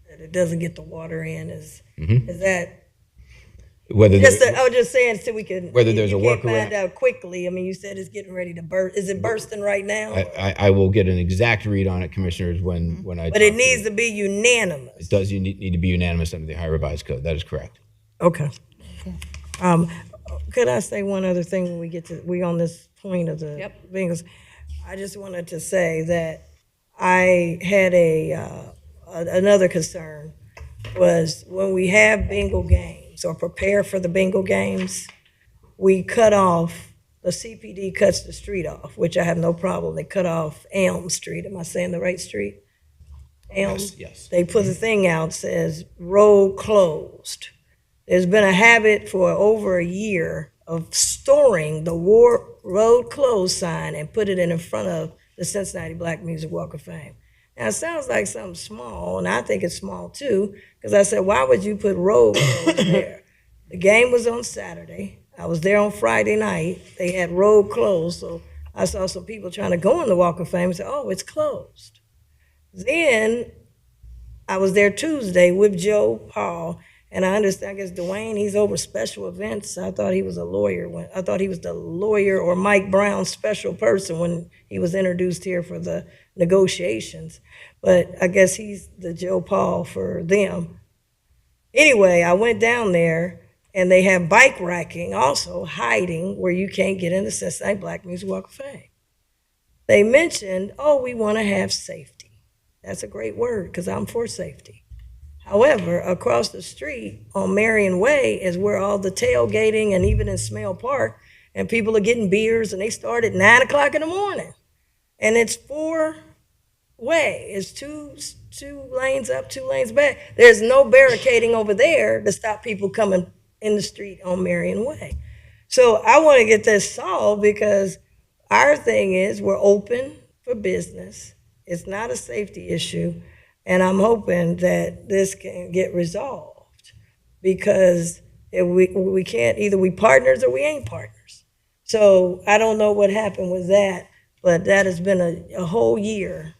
G: that it doesn't get the water in. Is that? I was just saying so we can.
N: Whether there's a workaround.
G: Find out quickly. I mean, you said it's getting ready to burst. Is it bursting right now?
N: I will get an exact read on it, Commissioners, when I.
G: But it needs to be unanimous.
N: It does. You need to be unanimous under the Ohio Revised Code. That is correct.
G: Okay. Could I say one other thing when we on this point of the Bengals? I just wanted to say that I had another concern was when we have Bengal games or prepare for the Bengal games, we cut off, the CPD cuts the street off, which I have no problem. They cut off Elm Street. Am I saying the right street? Elm?
N: Yes.
G: They put a thing out, says road closed. There's been a habit for over a year of storing the road closed sign and put it in front of the Cincinnati Black Music Walk of Fame. Now, it sounds like something small, and I think it's small too, because I said, why would you put road closed there? The game was on Saturday. I was there on Friday night. They had road closed, so I saw some people trying to go in the Walk of Fame and say, oh, it's closed. Then I was there Tuesday with Joe Paul, and I understand, I guess Dwayne, he's over special events. I thought he was a lawyer. I thought he was the lawyer or Mike Brown's special person when he was introduced here for the negotiations. But I guess he's the Joe Paul for them. Anyway, I went down there, and they have bike racking also, hiding where you can't get in the Cincinnati Black Music Walk of Fame. They mentioned, oh, we want to have safety. That's a great word, because I'm for safety. However, across the street on Marion Way is where all the tailgating, and even in Smale Park, and people are getting beers, and they start at 9 o'clock in the morning. And it's 4-way. It's two lanes up, 2 lanes back. There's no barricading over there to stop people coming in the street on Marion Way. So I want to get this solved, because our thing is we're open for business. It's not a safety issue. And I'm hoping that this can get resolved because if we can't, either we partners or we ain't partners. So I don't know what happened with that, but that has been a whole year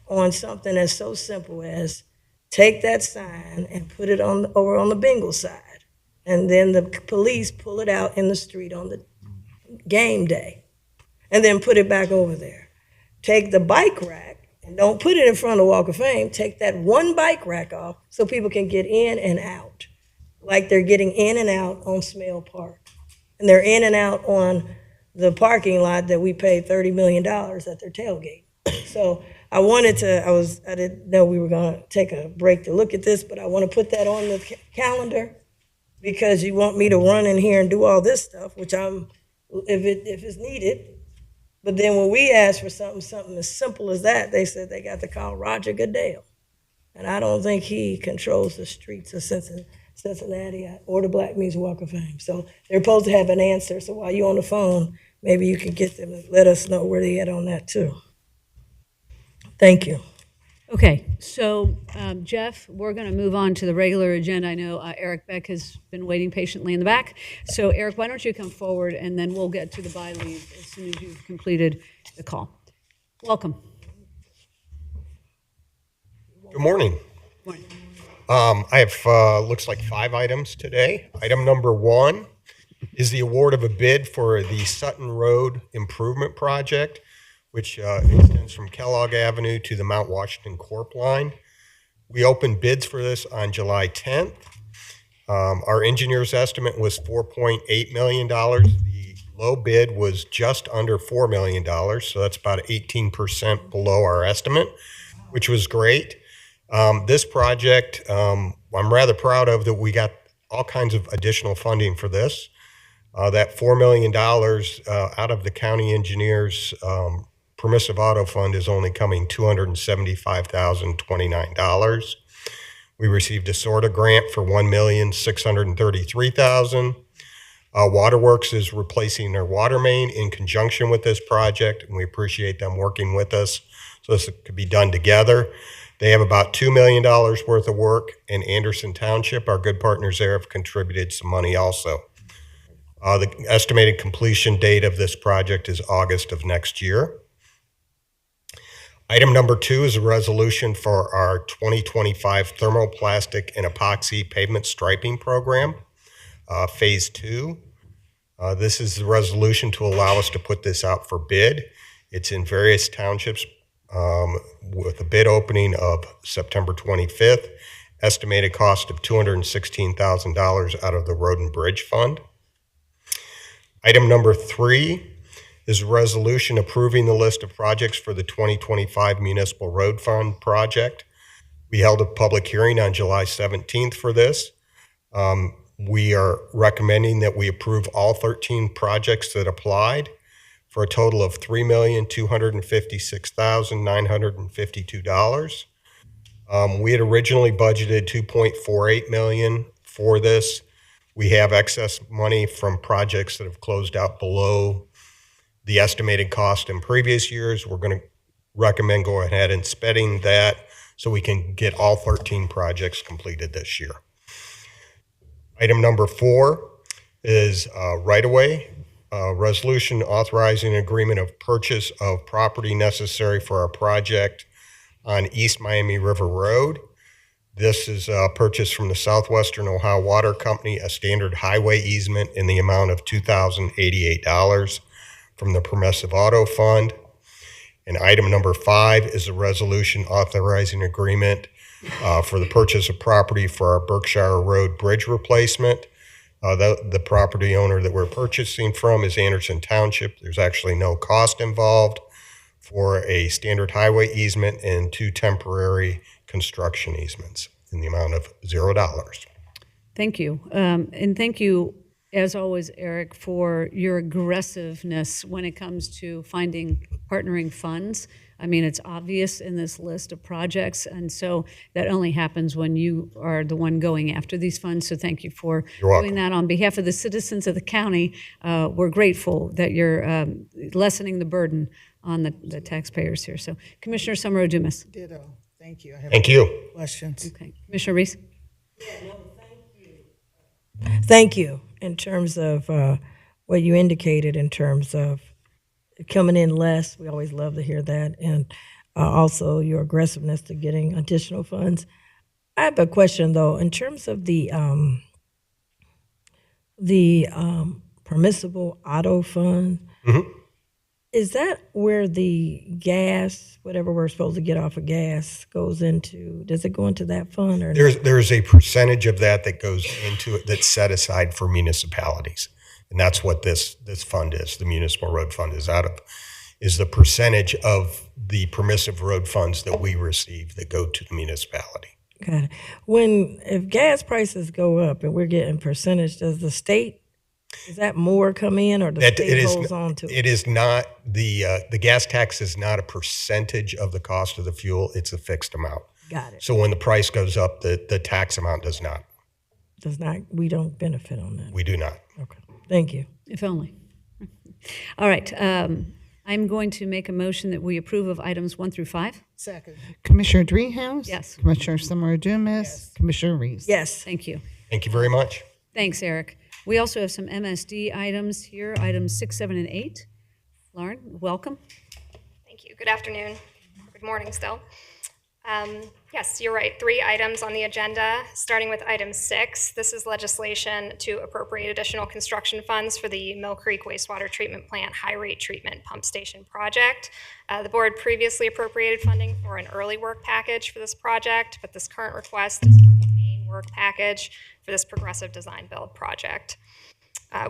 G: on something that's so simple as take that sign and put it over on the bingo side. And then the police pull it out in the street on the game day and then put it back over there. Take the bike rack and don't put it in front of the Walk of Fame. Take that one bike rack off so people can get in and out, like they're getting in and out on Smale Park. And they're in and out on the parking lot that we paid $30 million at their tailgate. So I didn't know we were gonna take a break to look at this, but I wanna put that on the calendar because you want me to run in here and do all this stuff, which if it's needed. But then when we asked for something as simple as that, they said they got to call Roger Goodell. And I don't think he controls the streets of Cincinnati or the Black Music Walk of Fame. So they're supposed to have an answer. So while you're on the phone, maybe you can get them to let us know where they at on that too. Thank you.
A: Okay, so Jeff, we're going to move on to the regular agenda. I know Eric Beck has been waiting patiently in the back. So Eric, why don't you come forward and then we'll get to the by leave as soon as you've completed the call. Welcome.
P: Good morning.
A: Morning.
P: I have, looks like 5 items today. Item number 1 is the award of a bid for the Sutton Road Improvement Project, which extends from Kellogg Avenue to the Mount Washington Corp line. We opened bids for this on July 10th. Our engineer's estimate was $4.8 million. The low bid was just under $4 million, so that's about 18% below our estimate, which was great. This project, I'm rather proud of that we got all kinds of additional funding for this. That $4 million out of the county engineer's permissive auto fund is only coming $275,029. We received a SORTA grant for $1,633,000. Waterworks is replacing their water main in conjunction with this project, and we appreciate them working with us so this could be done together. They have about $2 million worth of work, and Anderson Township, our good partners there, have contributed some money also. The estimated completion date of this project is August of next year. Item number 2 is a resolution for our 2025 thermoplastic and epoxy pavement striping program, phase 2. This is the resolution to allow us to put this out for bid. It's in various townships with a bid opening of September 25th, estimated cost of $216,000 out of the Road and Bridge Fund. Item number 3 is a resolution approving the list of projects for the 2025 Municipal Road Fund project. We held a public hearing on July 17th for this. We are recommending that we approve all 13 projects that applied for a total of $3,256,952. We had originally budgeted $2.48 million for this. We have excess money from projects that have closed out below the estimated cost in previous years. We're going to recommend go ahead and spending that so we can get all 13 projects completed this year. Item number 4 is right-of-way. Resolution authorizing an agreement of purchase of property necessary for our project on East Miami River Road. This is purchased from the Southwestern Ohio Water Company, a standard highway easement in the amount of $2,088 from the Permissive Auto Fund. And item number 5 is a resolution authorizing agreement for the purchase of property for our Berkshire Road Bridge replacement. The property owner that we're purchasing from is Anderson Township. There's actually no cost involved for a standard highway easement and 2 temporary construction easements in the amount of $0.
A: Thank you. And thank you as always, Eric, for your aggressiveness when it comes to finding partnering funds. I mean, it's obvious in this list of projects, and so that only happens when you are the one going after these funds. So thank you for doing that on behalf of the citizens of the county. We're grateful that you're lessening the burden on the taxpayers here. So Commissioner Summer Dumas.
B: Ditto. Thank you. I have
P: Thank you.
B: questions.
A: Okay. Commissioner Reese.
G: Thank you. In terms of what you indicated, in terms of coming in less, we always love to hear that, and also your aggressiveness to getting additional funds. I have a question though, in terms of the permissible auto fund. Is that where the gas, whatever we're supposed to get off of gas, goes into? Does it go into that fund or
P: There's a percentage of that goes into it that's set aside for municipalities. And that's what this fund is, the municipal road fund is out of, is the percentage of the permissive road funds that we receive that go to the municipality.
G: Got it. If gas prices go up and we're getting percentage, does the state, is that more come in, or the state holds on to it?
P: It is not, the gas tax is not a percentage of the cost of the fuel, it's a fixed amount.
G: Got it.
P: So when the price goes up, the tax amount does not.
G: We don't benefit on that.
P: We do not.
G: Okay. Thank you.
A: If only. All right. I'm going to make a motion that we approve of items 1 through 5.
B: Second.
E: Commissioner Dreehouse?
A: Yes.
E: Commissioner Summer Dumas? Commissioner Reese?
G: Yes.
A: Thank you.
P: Thank you very much.
A: Thanks, Eric. We also have some MSD items here, items 6, 7, and 8. Lauren, welcome.
C: Thank you. Good afternoon. Good morning still. Yes, you're right. 3 items on the agenda, starting with item 6. This is legislation to appropriate additional construction funds for the Mill Creek Wastewater Treatment Plant High Rate Treatment Pump Station project. The board previously appropriated funding for an early work package for this project, but this current request is for the main work package for this progressive design build project.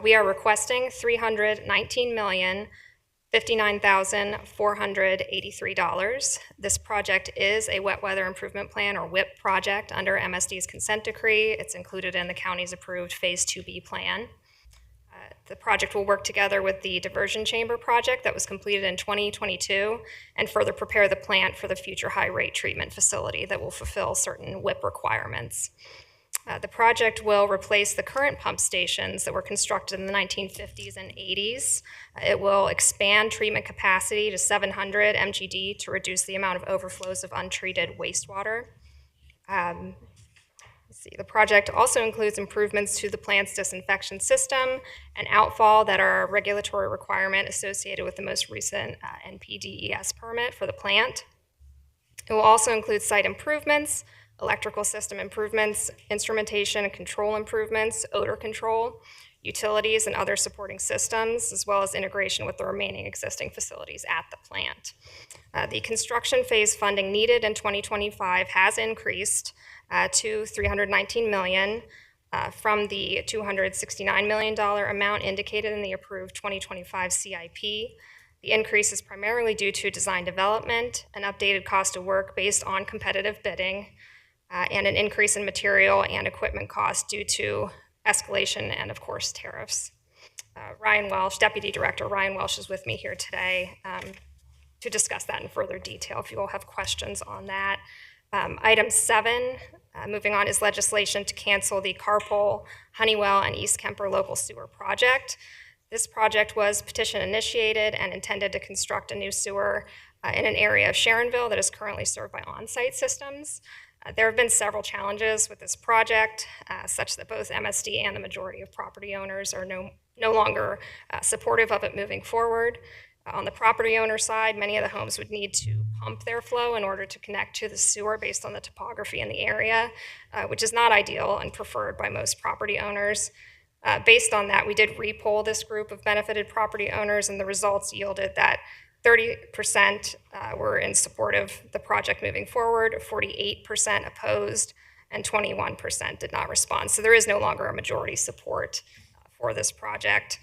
C: We are requesting $319,059,483. This project is a wet weather improvement plan, or WIP project, under MSD's consent decree. It's included in the county's approved Phase 2B plan. The project will work together with the diversion chamber project that was completed in 2022 and further prepare the plant for the future high rate treatment facility that will fulfill certain WIP requirements. The project will replace the current pump stations that were constructed in the 1950s and 80s. It will expand treatment capacity to 700 MGD to reduce the amount of overflows of untreated wastewater. The project also includes improvements to the plant's disinfection system and outfall that are a regulatory requirement associated with the most recent NPDES permit for the plant. It will also include site improvements, electrical system improvements, instrumentation and control improvements, odor control, utilities and other supporting systems, as well as integration with the remaining existing facilities at the plant. The construction phase funding needed in 2025 has increased to $319 million from the $269 million amount indicated in the approved 2025 CIP. The increase is primarily due to design development, an updated cost of work based on competitive bidding, and an increase in material and equipment costs due to escalation and, of course, tariffs. Ryan Welsh, Deputy Director Ryan Welsh, is with me here today to discuss that in further detail if you all have questions on that. Item 7, moving on, is legislation to cancel the Carpole, Honeywell, and East Kemper local sewer project. This project was petition initiated and intended to construct a new sewer in an area of Sharonville that is currently served by on-site systems. There have been several challenges with this project, such that both MSD and the majority of property owners are no longer supportive of it moving forward. On the property owner side, many of the homes would need to pump their flow in order to connect to the sewer based on the topography in the area, which is not ideal and preferred by most property owners. Based on that, we did repoll this group of benefited property owners, and the results yielded that 30% were in support of the project moving forward, 48% opposed, and 21% did not respond. So there is no longer a majority support for this project.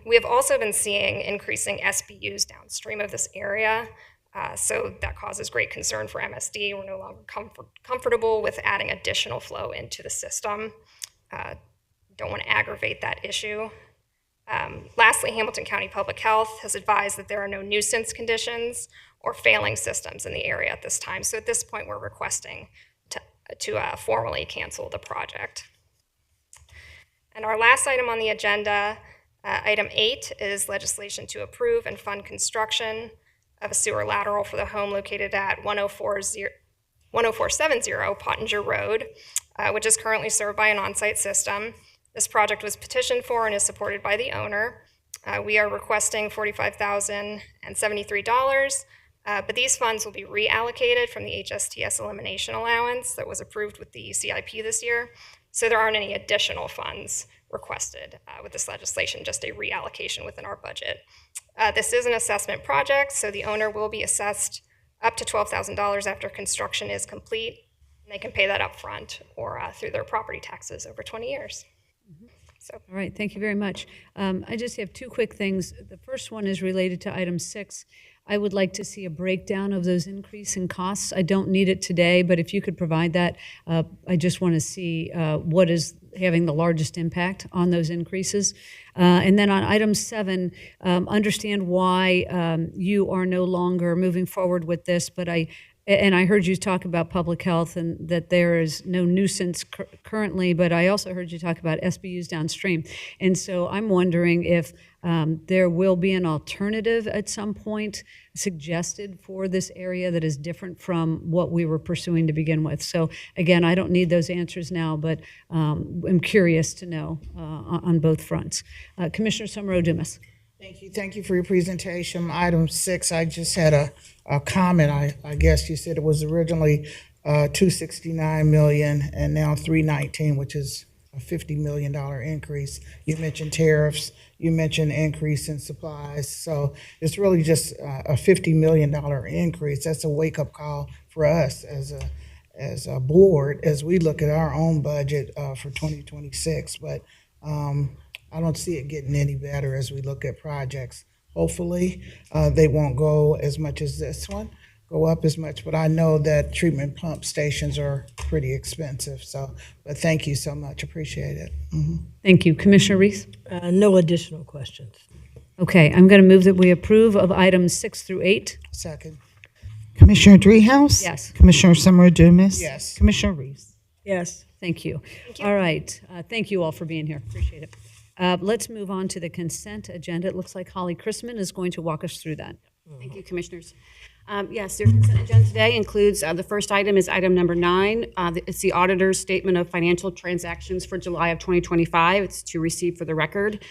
C: We have also been seeing increasing SBUs downstream of this area, so that causes great concern for MSD. We're no longer comfortable with adding additional flow into the system. don't want to aggravate that issue. Lastly, Hamilton County Public Health has advised that there are no nuisance conditions or failing systems in the area at this time. So at this point, we're requesting to formally cancel the project. And our last item on the agenda, item 8, is legislation to approve and fund construction of a sewer lateral for the home located at 10470 Pottinger Road, which is currently served by an on-site system. This project was petitioned for and is supported by the owner. We are requesting $45,073, but these funds will be reallocated from the HSTS elimination allowance that was approved with the CIP this year. So there aren't any additional funds requested with this legislation, just a reallocation within our budget. This is an assessment project, so the owner will be assessed up to $12,000 after construction is complete. And they can pay that up front or through their property taxes over 20 years. So.
A: All right, thank you very much. I just have two quick things. The first one is related to item 6. I would like to see a breakdown of those increase in costs. I don't need it today, but if you could provide that, I just want to see what is having the largest impact on those increases. And then on item 7, understand why you are no longer moving forward with this, but I heard you talk about public health and that there is no nuisance currently, but I also heard you talk about SBUs downstream. And so I'm wondering if there will be an alternative at some point suggested for this area that is different from what we were pursuing to begin with. So again, I don't need those answers now, but I'm curious to know on both fronts. Commissioner Summer-Odumas.
B: Thank you for your presentation. Item 6, I just had a comment. I guess you said it was originally $269 million and now $319, which is a $50 million increase. You mentioned tariffs. You mentioned increase in supplies. So it's really just a $50 million increase. That's a wake-up call for us as a board as we look at our own budget for 2026. But I don't see it getting any better as we look at projects. Hopefully, they won't go as much as this one, go up as much, but I know that treatment pump stations are pretty expensive. So, but thank you so much, appreciate it.
A: Thank you. Commissioner Reese?
G: No additional questions.
A: Okay, I'm going to move that we approve of items 6 through 8.
B: Second.
E: Commissioner Dreehouse?
A: Yes.
E: Commissioner Summer-Dumas?
B: Yes.
E: Commissioner Reese?
G: Yes.
A: Thank you. All right. Thank you all for being here. Appreciate it. Let's move on to the consent agenda. It looks like Holly Chrisman is going to walk us through that.
Q: Thank you, Commissioners. Yes, your consent agenda today includes, the first item is item number 9. It's the auditor's statement of financial transactions for July of 2025. It's to receive for the record.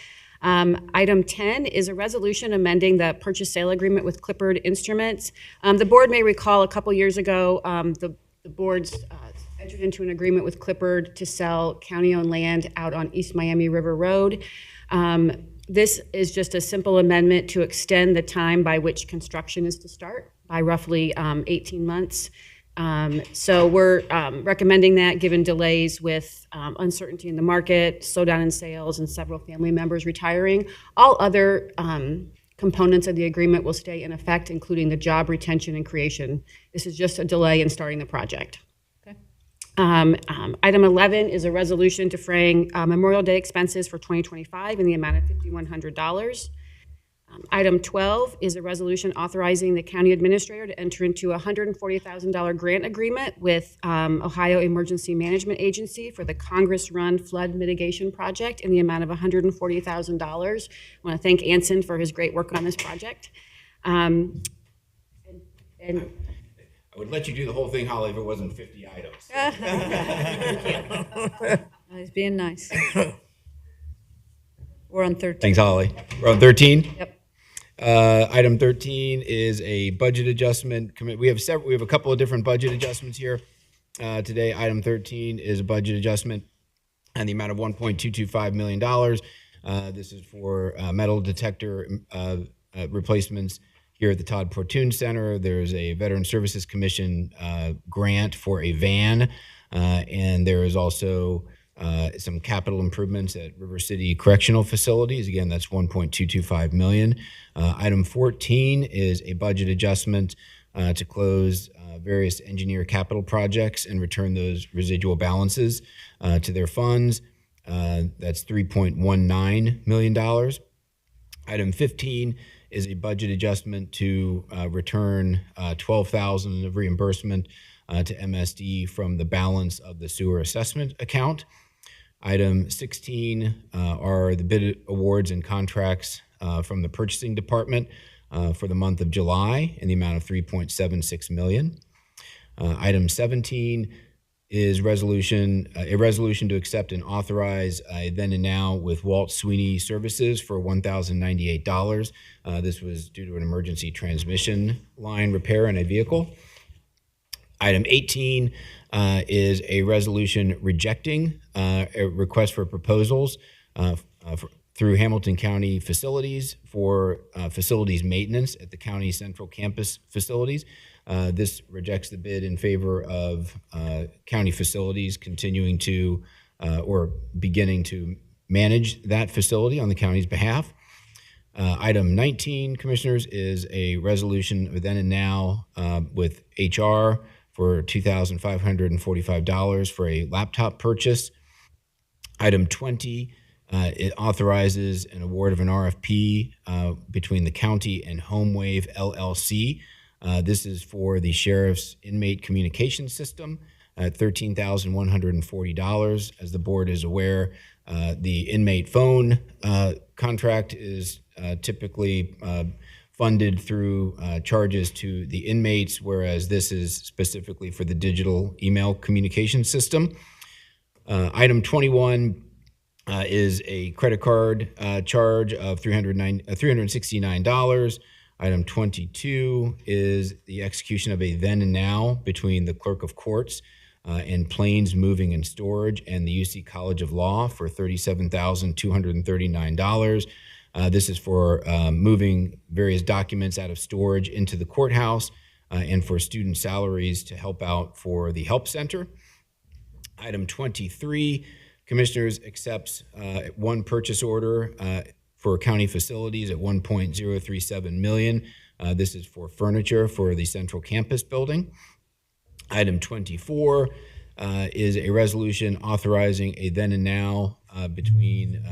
Q: Item 10 is a resolution amending the purchase sale agreement with Clippard Instruments. The board may recall a couple years ago, the board's entered into an agreement with Clippard to sell county-owned land out on East Miami River Road. This is just a simple amendment to extend the time by which construction is to start by roughly 18 months. So we're recommending that given delays with uncertainty in the market, slowdown in sales, and several family members retiring. All other components of the agreement will stay in effect, including the job retention and creation. This is just a delay in starting the project. Item 11 is a resolution defraying Memorial Day expenses for 2025 in the amount of $5,100. Item 12 is a resolution authorizing the county administrator to enter into a $140,000 grant agreement with Ohio Emergency Management Agency for the Congress-run flood mitigation project in the amount of $140,000. I want to thank Anson for his great work on this project. And
N: I would let you do the whole thing, Holly, if it wasn't 50 items.
A: He's being nice. We're on 13.
N: Thanks, Holly. We're on 13?
A: Yep.
N: Item 13 is a budget adjustment. We have a couple of different budget adjustments here today. Item 13 is a budget adjustment and the amount of $1.225 million. This is for metal detector replacements here at the Todd Portune Center. There's a Veteran Services Commission grant for a van, and there is also some capital improvements at River City Correctional Facilities. Again, that's $1.225 million. Item 14 is a budget adjustment to close various engineer capital projects and return those residual balances to their funds. That's $3.19 million. Item 15 is a budget adjustment to return $12,000 of reimbursement to MSD from the balance of the sewer assessment account. Item 16 are the bid awards and contracts from the purchasing department for the month of July in the amount of $3.76 million. Item 17 is a resolution to accept and authorize a then and now with Walt Sweeney Services for $1,098. This was due to an emergency transmission line repair in a vehicle. Item 18 is a resolution rejecting a request for proposals through Hamilton County Facilities for facilities maintenance at the county central campus facilities. This rejects the bid in favor of county facilities continuing to or beginning to manage that facility on the county's behalf. Item 19, Commissioners, is a resolution of then and now with HR for $2,545 for a laptop purchase. Item 20, it authorizes an award of an RFP between the county and HomeWave LLC. This is for the Sheriff's Inmate Communication System at $13,140. As the board is aware, the inmate phone contract is typically funded through charges to the inmates, whereas this is specifically for the digital email communication system. Item 21 is a credit card charge of $369. Item 22 is the execution of a then and now between the Clerk of Courts and Plains Moving and Storage and the UC College of Law for $37,239. This is for moving various documents out of storage into the courthouse and for student salaries to help out for the Help Center. Item 23, Commissioners, accepts one purchase order for county facilities at $1.037 million. This is for furniture for the central campus building. Item 24 is a resolution authorizing a then and now between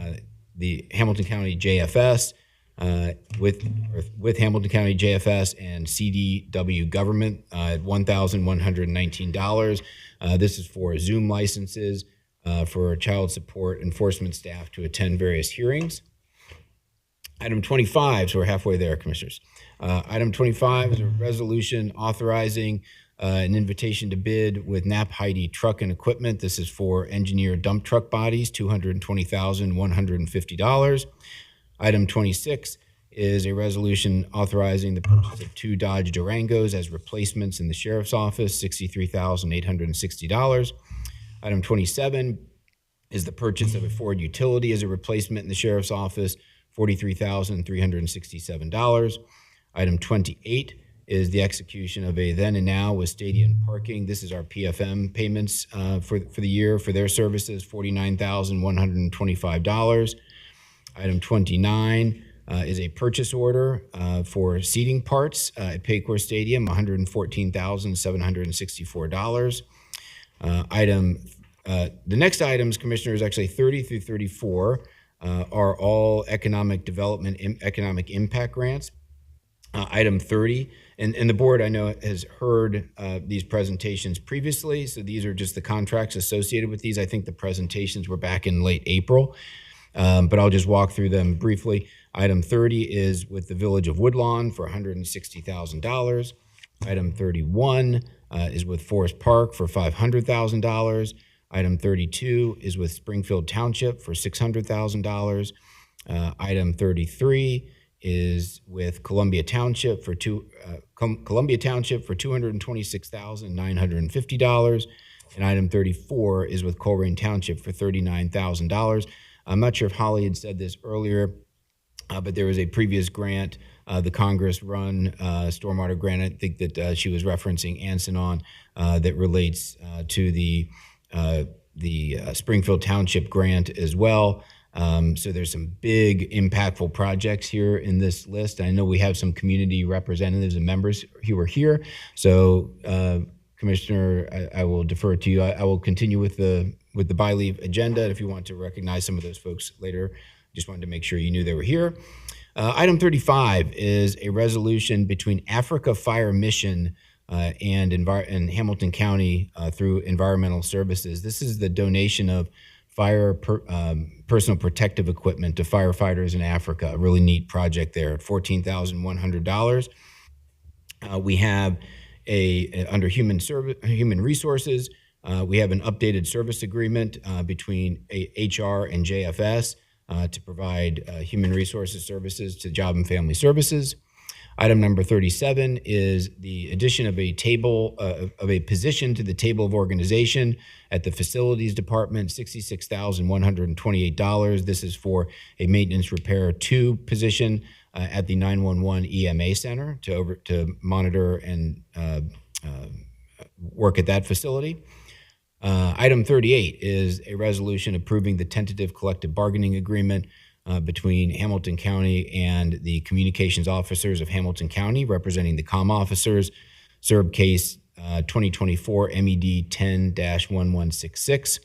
N: the Hamilton County JFS with Hamilton County JFS and CDW government at $1,119. This is for Zoom licenses for child support enforcement staff to attend various hearings. Item 25, so we're halfway there, Commissioners. Item 25 is a resolution authorizing an invitation to bid with Knapp Heidi Truck and Equipment. This is for engineered dump truck bodies, $220,150. Item 26 is a resolution authorizing the purchase of 2 Dodge Durangos as replacements in the Sheriff's Office, $63,860. Item 27 is the purchase of a Ford utility as a replacement in the Sheriff's Office, $43,367. Item 28 is the execution of a then and now with Stadium Parking. This is our PFM payments for the year for their services, $49,125. Item 29 is a purchase order for seating parts at Paycor Stadium, $114,764. The next items, Commissioners, actually 30 through 34 are all economic development, economic impact grants. Item 30, and the board I know has heard these presentations previously, so these are just the contracts associated with these. I think the presentations were back in late April, but I'll just walk through them briefly. Item 30 is with the Village of Woodlawn for $160,000. Item 31 is with Forest Park for $500,000. Item 32 is with Springfield Township for $600,000. Item 33 is with Columbia Township for $226,950, and item 34 is with Colerain Township for $39,000. I'm not sure if Holly had said this earlier, but there was a previous grant, the Congress-run stormwater grant. I think that she was referencing Anson on that relates to the Springfield Township grant as well. So there's some big impactful projects here in this list. I know we have some community representatives and members who are here. So Commissioner, I will defer to you. I will continue with the with the by-leave agenda. If you want to recognize some of those folks later, just wanted to make sure you knew they were here. Item 35 is a resolution between Africa Fire Mission and Hamilton County through Environmental Services. This is the donation of personal protective equipment to firefighters in Africa. A really neat project there at $14,100. We have under human resources, we have an updated service agreement between HR and JFS to provide human resources services to Job and Family Services. Item number 37 is the addition of a position to the table of organization at the Facilities Department, $66,128. This is for a maintenance repair 2 position at the 911 EMA Center to monitor and work at that facility. Item 38 is a resolution approving the tentative collective bargaining agreement between Hamilton County and the communications officers of Hamilton County, representing the comm officers, SERB case 2024 MED 10-1166.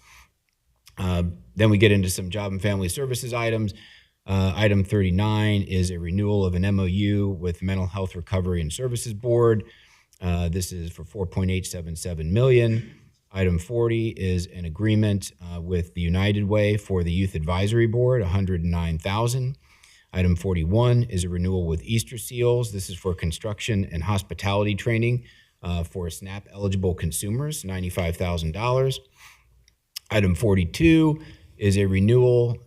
N: Then we get into some job and family services items. Item 39 is a renewal of an MOU with Mental Health Recovery and Services Board. This is for $4.877 million. Item 40 is an agreement with the United Way for the Youth Advisory Board, $109,000. Item 41 is a renewal with Easter Seals. This is for construction and hospitality training for SNAP-eligible consumers, $95,000. Item 42 is a renewal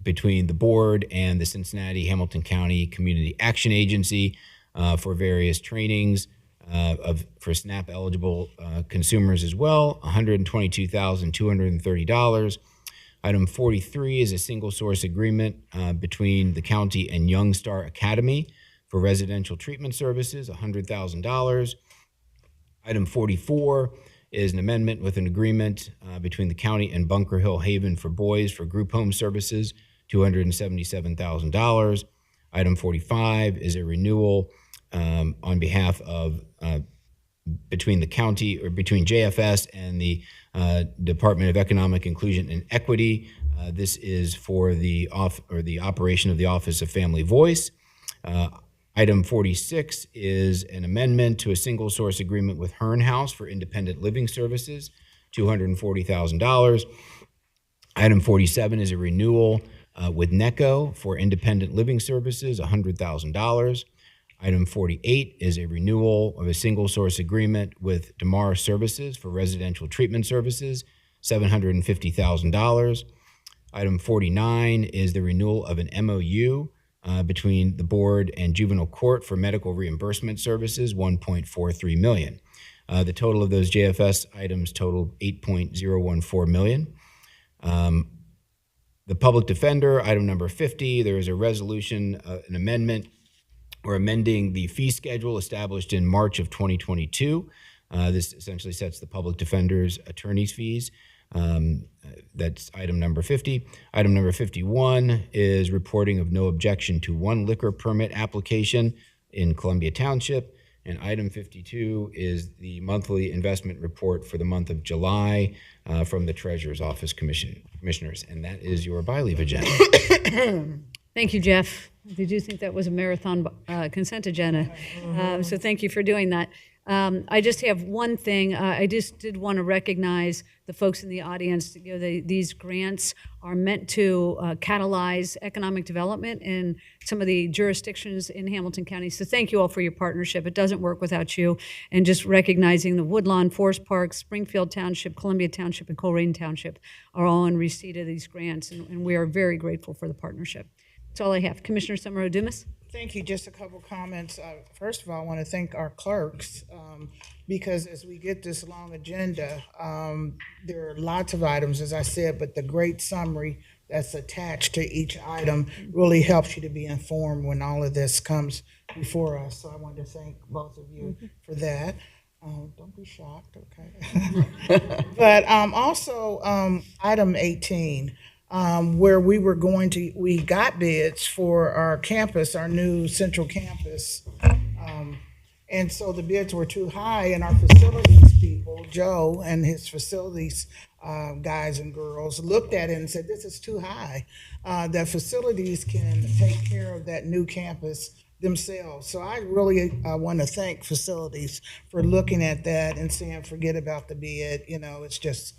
N: between the board and the Cincinnati Hamilton County Community Action Agency for various trainings for SNAP-eligible consumers as well, $122,230. Item 43 is a single source agreement between the county and Young Star Academy for residential treatment services, $100,000. Item 44 is an amendment with an agreement between the county and Bunker Hill Haven for Boys for group home services, $277,000. Item 45 is a renewal on behalf of between the county or between JFS and the Department of Economic Inclusion and Equity. This is for the operation of the Office of Family Voice. Item 46 is an amendment to a single source agreement with Hearn House for independent living services, $240,000. Item 47 is a renewal with NECO for independent living services, $100,000. Item 48 is a renewal of a single source agreement with DeMar Services for residential treatment services, $750,000. Item 49 is the renewal of an MOU between the board and juvenile court for medical reimbursement services, $1.43 million. The total of those JFS items totaled $8.014 million. The public defender, item number 50, there is a resolution, an amendment or amending the fee schedule established in March of 2022. This essentially sets the public defender's attorney's fees. That's item number 50. Item number 51 is reporting of no objection to one liquor permit application in Columbia Township. And item 52 is the monthly investment report for the month of July from the Treasurer's Office Commissioners. And that is your by-leave agenda.
A: Thank you, Jeff. Did you think that was a marathon consent agenda? So thank you for doing that. I just have one thing. I just did want to recognize the folks in the audience. You know, these grants are meant to catalyze economic development in some of the jurisdictions in Hamilton County. So thank you all for your partnership. It doesn't work without you. And just recognizing the Woodlawn, Forest Park, Springfield Township, Columbia Township, and Colerain Township are all in receipt of these grants. And we are very grateful for the partnership. That's all I have. Commissioner Summer-Dumas?
B: Thank you. Just a couple comments. First of all, I want to thank our clerks because as we get this long agenda, there are lots of items, as I said, but the great summary that's attached to each item really helps you to be informed when all of this comes before us. So I want to thank both of you for that. Don't be shocked, okay? But also item 18. Where we got bids for our campus, our new central campus. And so the bids were too high, and our facilities people, Joe and his facilities guys and girls, looked at it and said, this is too high. That facilities can take care of that new campus themselves. So I really want to thank facilities for looking at that and saying, forget about the bid, you know, it's just,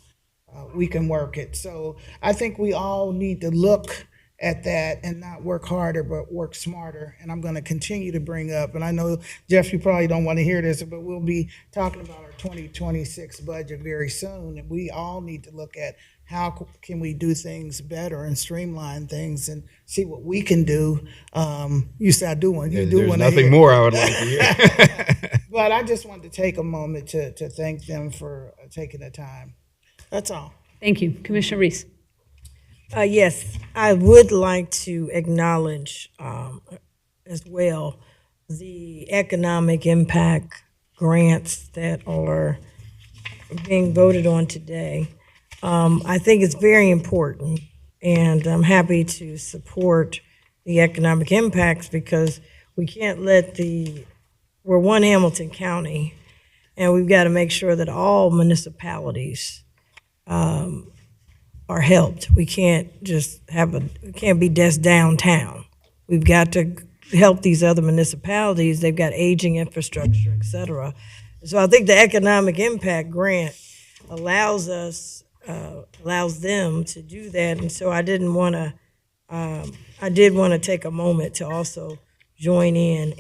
B: we can work it. So I think we all need to look at that and not work harder, but work smarter. And I'm going to continue to bring up, and I know, Jeff, you probably don't want to hear this, but we'll be talking about our 2026 budget very soon. And we all need to look at how can we do things better and streamline things and see what we can do. You said do one. You do
N: There's
B: one.
N: nothing more I would like to hear.
B: But I just wanted to take a moment to thank them for taking the time. That's all.
A: Thank you. Commissioner Reese.
G: Yes, I would like to acknowledge as well the economic impact grants that are being voted on today. I think it's very important, and I'm happy to support the economic impacts because we can't let we're one Hamilton County, and we've got to make sure that all municipalities are helped. We can't just it can't be just downtown. We've got to help these other municipalities. They've got aging infrastructure, et cetera. So I think the economic impact grant allows them to do that. And so I did want to take a moment to also join in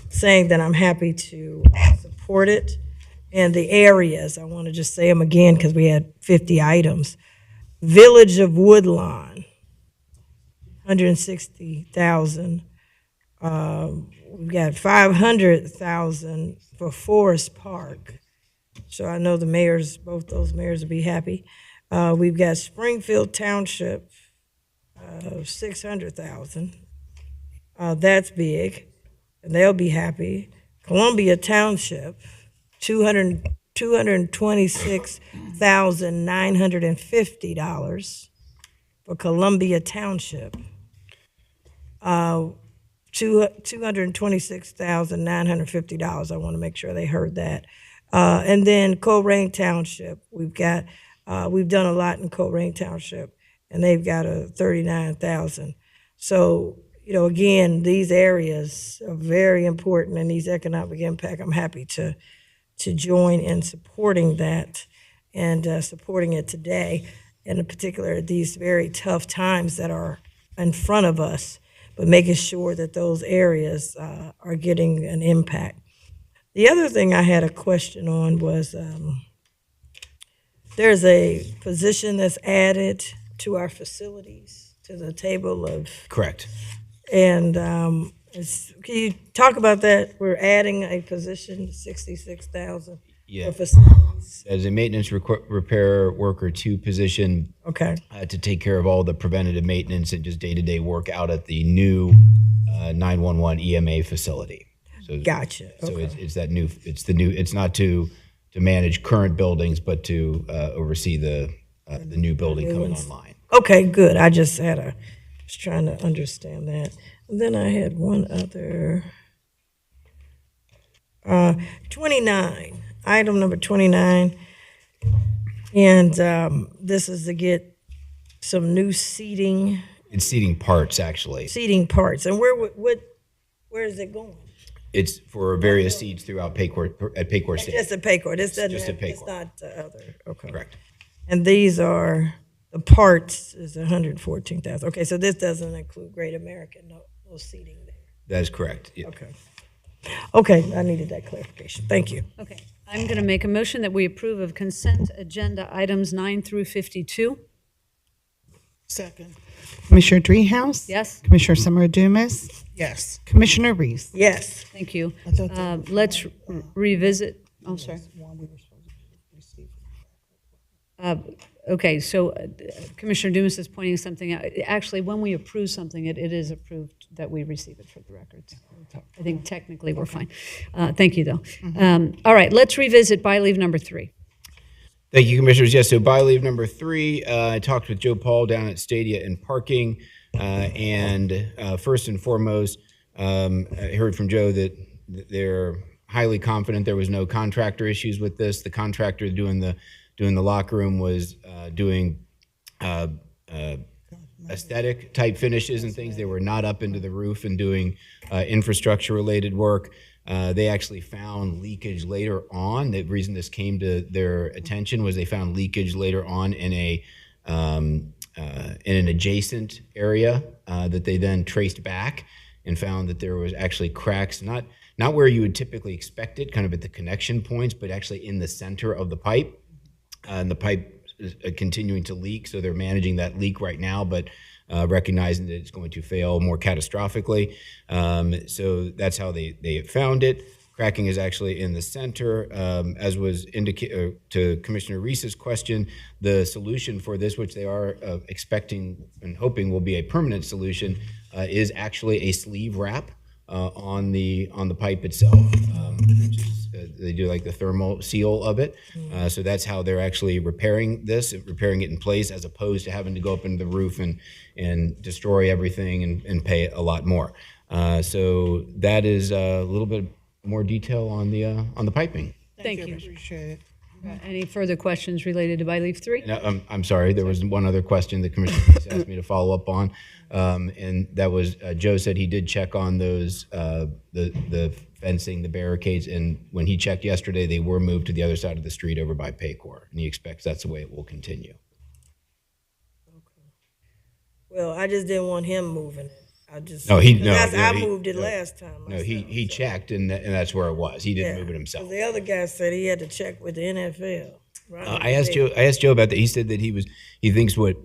G: saying that I'm happy to support it. And the areas, I want to just say them again because we had 50 items. Village of Woodlawn, $160,000. We've got $500,000 for Forest Park. So I know both those mayors will be happy. We've got Springfield Township, $600,000. That's big, and they'll be happy. Columbia Township, $226,950 for Columbia Township. $226,950. I want to make sure they heard that. And then Colerain Township, we've done a lot in Colerain Township, and they've got a $39,000. So, you know, again, these areas are very important, and these economic impact, I'm happy to join in supporting that and supporting it today, and in particular these very tough times that are in front of us, but making sure that those areas are getting an impact. The other thing I had a question on was there's a position that's added to our facilities, to the table of.
N: Correct.
G: And can you talk about that? We're adding a position, 66,000.
N: Yeah.
G: For facilities.
N: As a maintenance repair worker 2 position.
G: Okay.
N: To take care of all the preventative maintenance and just day-to-day work out at the new 911 EMA facility. So,
G: gotcha.
N: So
G: okay.
N: it's not to manage current buildings, but to oversee the new building coming online.
G: Okay, good. I just was trying to understand that. And then I had one other, 29, item number 29. And this is to get some new seating.
N: It's seating parts, actually.
G: Seating parts. And where is it going?
N: It's for various seats throughout Paycor Station.
G: Just at Paycor. It's
N: just at Paycor.
G: It's not other. Okay.
N: Correct.
G: And these are, the parts is $114,000. Okay, so this doesn't include Great American, no seating there.
N: That is correct. Yeah.
G: Okay. Okay, I needed that clarification. Thank you.
A: Okay. I'm going to make a motion that we approve of consent agenda items 9 through 52.
B: Second.
E: Commissioner Dreehouse?
A: Yes.
E: Commissioner Summer Dumas?
B: Yes.
E: Commissioner Reese?
G: Yes.
A: Thank you. Let's revisit. Oh, sorry. Okay, so Commissioner Dumas is pointing something out. Actually, when we approve something, it is approved that we receive it for the records. I think technically we're fine. Thank you, though. All right, let's revisit by leave number 3.
N: Thank you, Commissioners. Yes, so by leave number 3, I talked with Joe Paul down at Stadia and Parking, and first and foremost, I heard from Joe that They're highly confident there was no contractor issues with this. The contractor doing the locker room was doing aesthetic type finishes and things. They were not up into the roof and doing infrastructure related work. They actually found leakage later on. The reason this came to their attention was they found leakage later on in an adjacent area that they then traced back and found that there was actually cracks, not where you would typically expect it, kind of at the connection points, but actually in the center of the pipe. And the pipe is continuing to leak, so they're managing that leak right now, but recognizing that it's going to fail more catastrophically. So that's how they found it. Cracking is actually in the center. As was indicated to Commissioner Reese's question, the solution for this, which they are expecting and hoping will be a permanent solution, is actually a sleeve wrap on the pipe itself, which is they do like the thermal seal of it. So that's how they're actually repairing this, repairing it in place, as opposed to having to go up into the roof and destroy everything and pay a lot more. So that is a little bit more detail on the piping.
A: Thank you.
B: Appreciate it.
A: Any further questions related to by leave 3?
N: No, I'm sorry. There was one other question that Commissioner Reese asked me to follow up on, and that was Joe said he did check on those the fencing, the barricades, and when he checked yesterday, they were moved to the other side of the street over by Paycor, and he expects that's the way it will continue.
G: Well, I just didn't want him moving it. I moved it last time.
N: No, he checked, and that's where it was. He didn't move it himself.
G: The other guy said he had to check with the NFL. Right?
N: I asked Joe about that. He said that he thinks what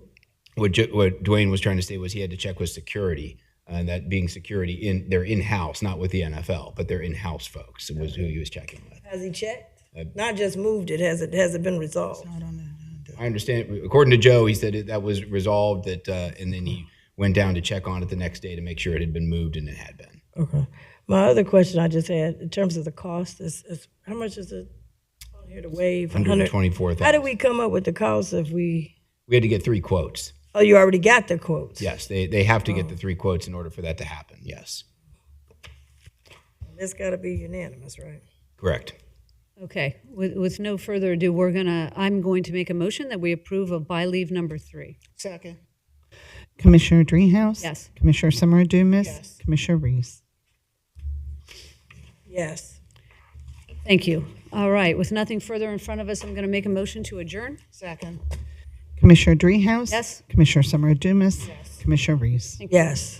N: Dwayne was trying to say was he had to check with security, and that being security they're in-house, not with the NFL, but they're in-house folks. It was who he was checking with.
G: Has he checked? Not just moved it. Has it been resolved?
N: I understand. According to Joe, he said that was resolved. And then he went down to check on it the next day to make sure it had been moved, and it had been.
G: Okay. My other question I just had in terms of the cost is how much is it on here to waive?
N: $124,000.
G: How did we come up with the cost if we?
N: We had to get 3 quotes.
G: Oh, you already got the quotes?
N: Yes, they have to get the 3 quotes in order for that to happen. Yes.
G: It's got to be unanimous, right?
N: Correct.
A: Okay. With no further ado, I'm going to make a motion that we approve of by leave number 3.
B: Second.
E: Commissioner Dreehouse?
A: Yes.
E: Commissioner Summer Dumas?
B: Yes.
E: Commissioner Reese?
G: Yes.
A: Thank you. All right. With nothing further in front of us, I'm going to make a motion to adjourn.
B: Second.
E: Commissioner Dreehouse?
A: Yes.
E: Commissioner Summer Dumas? Yes. Commissioner Reese?
G: Yes.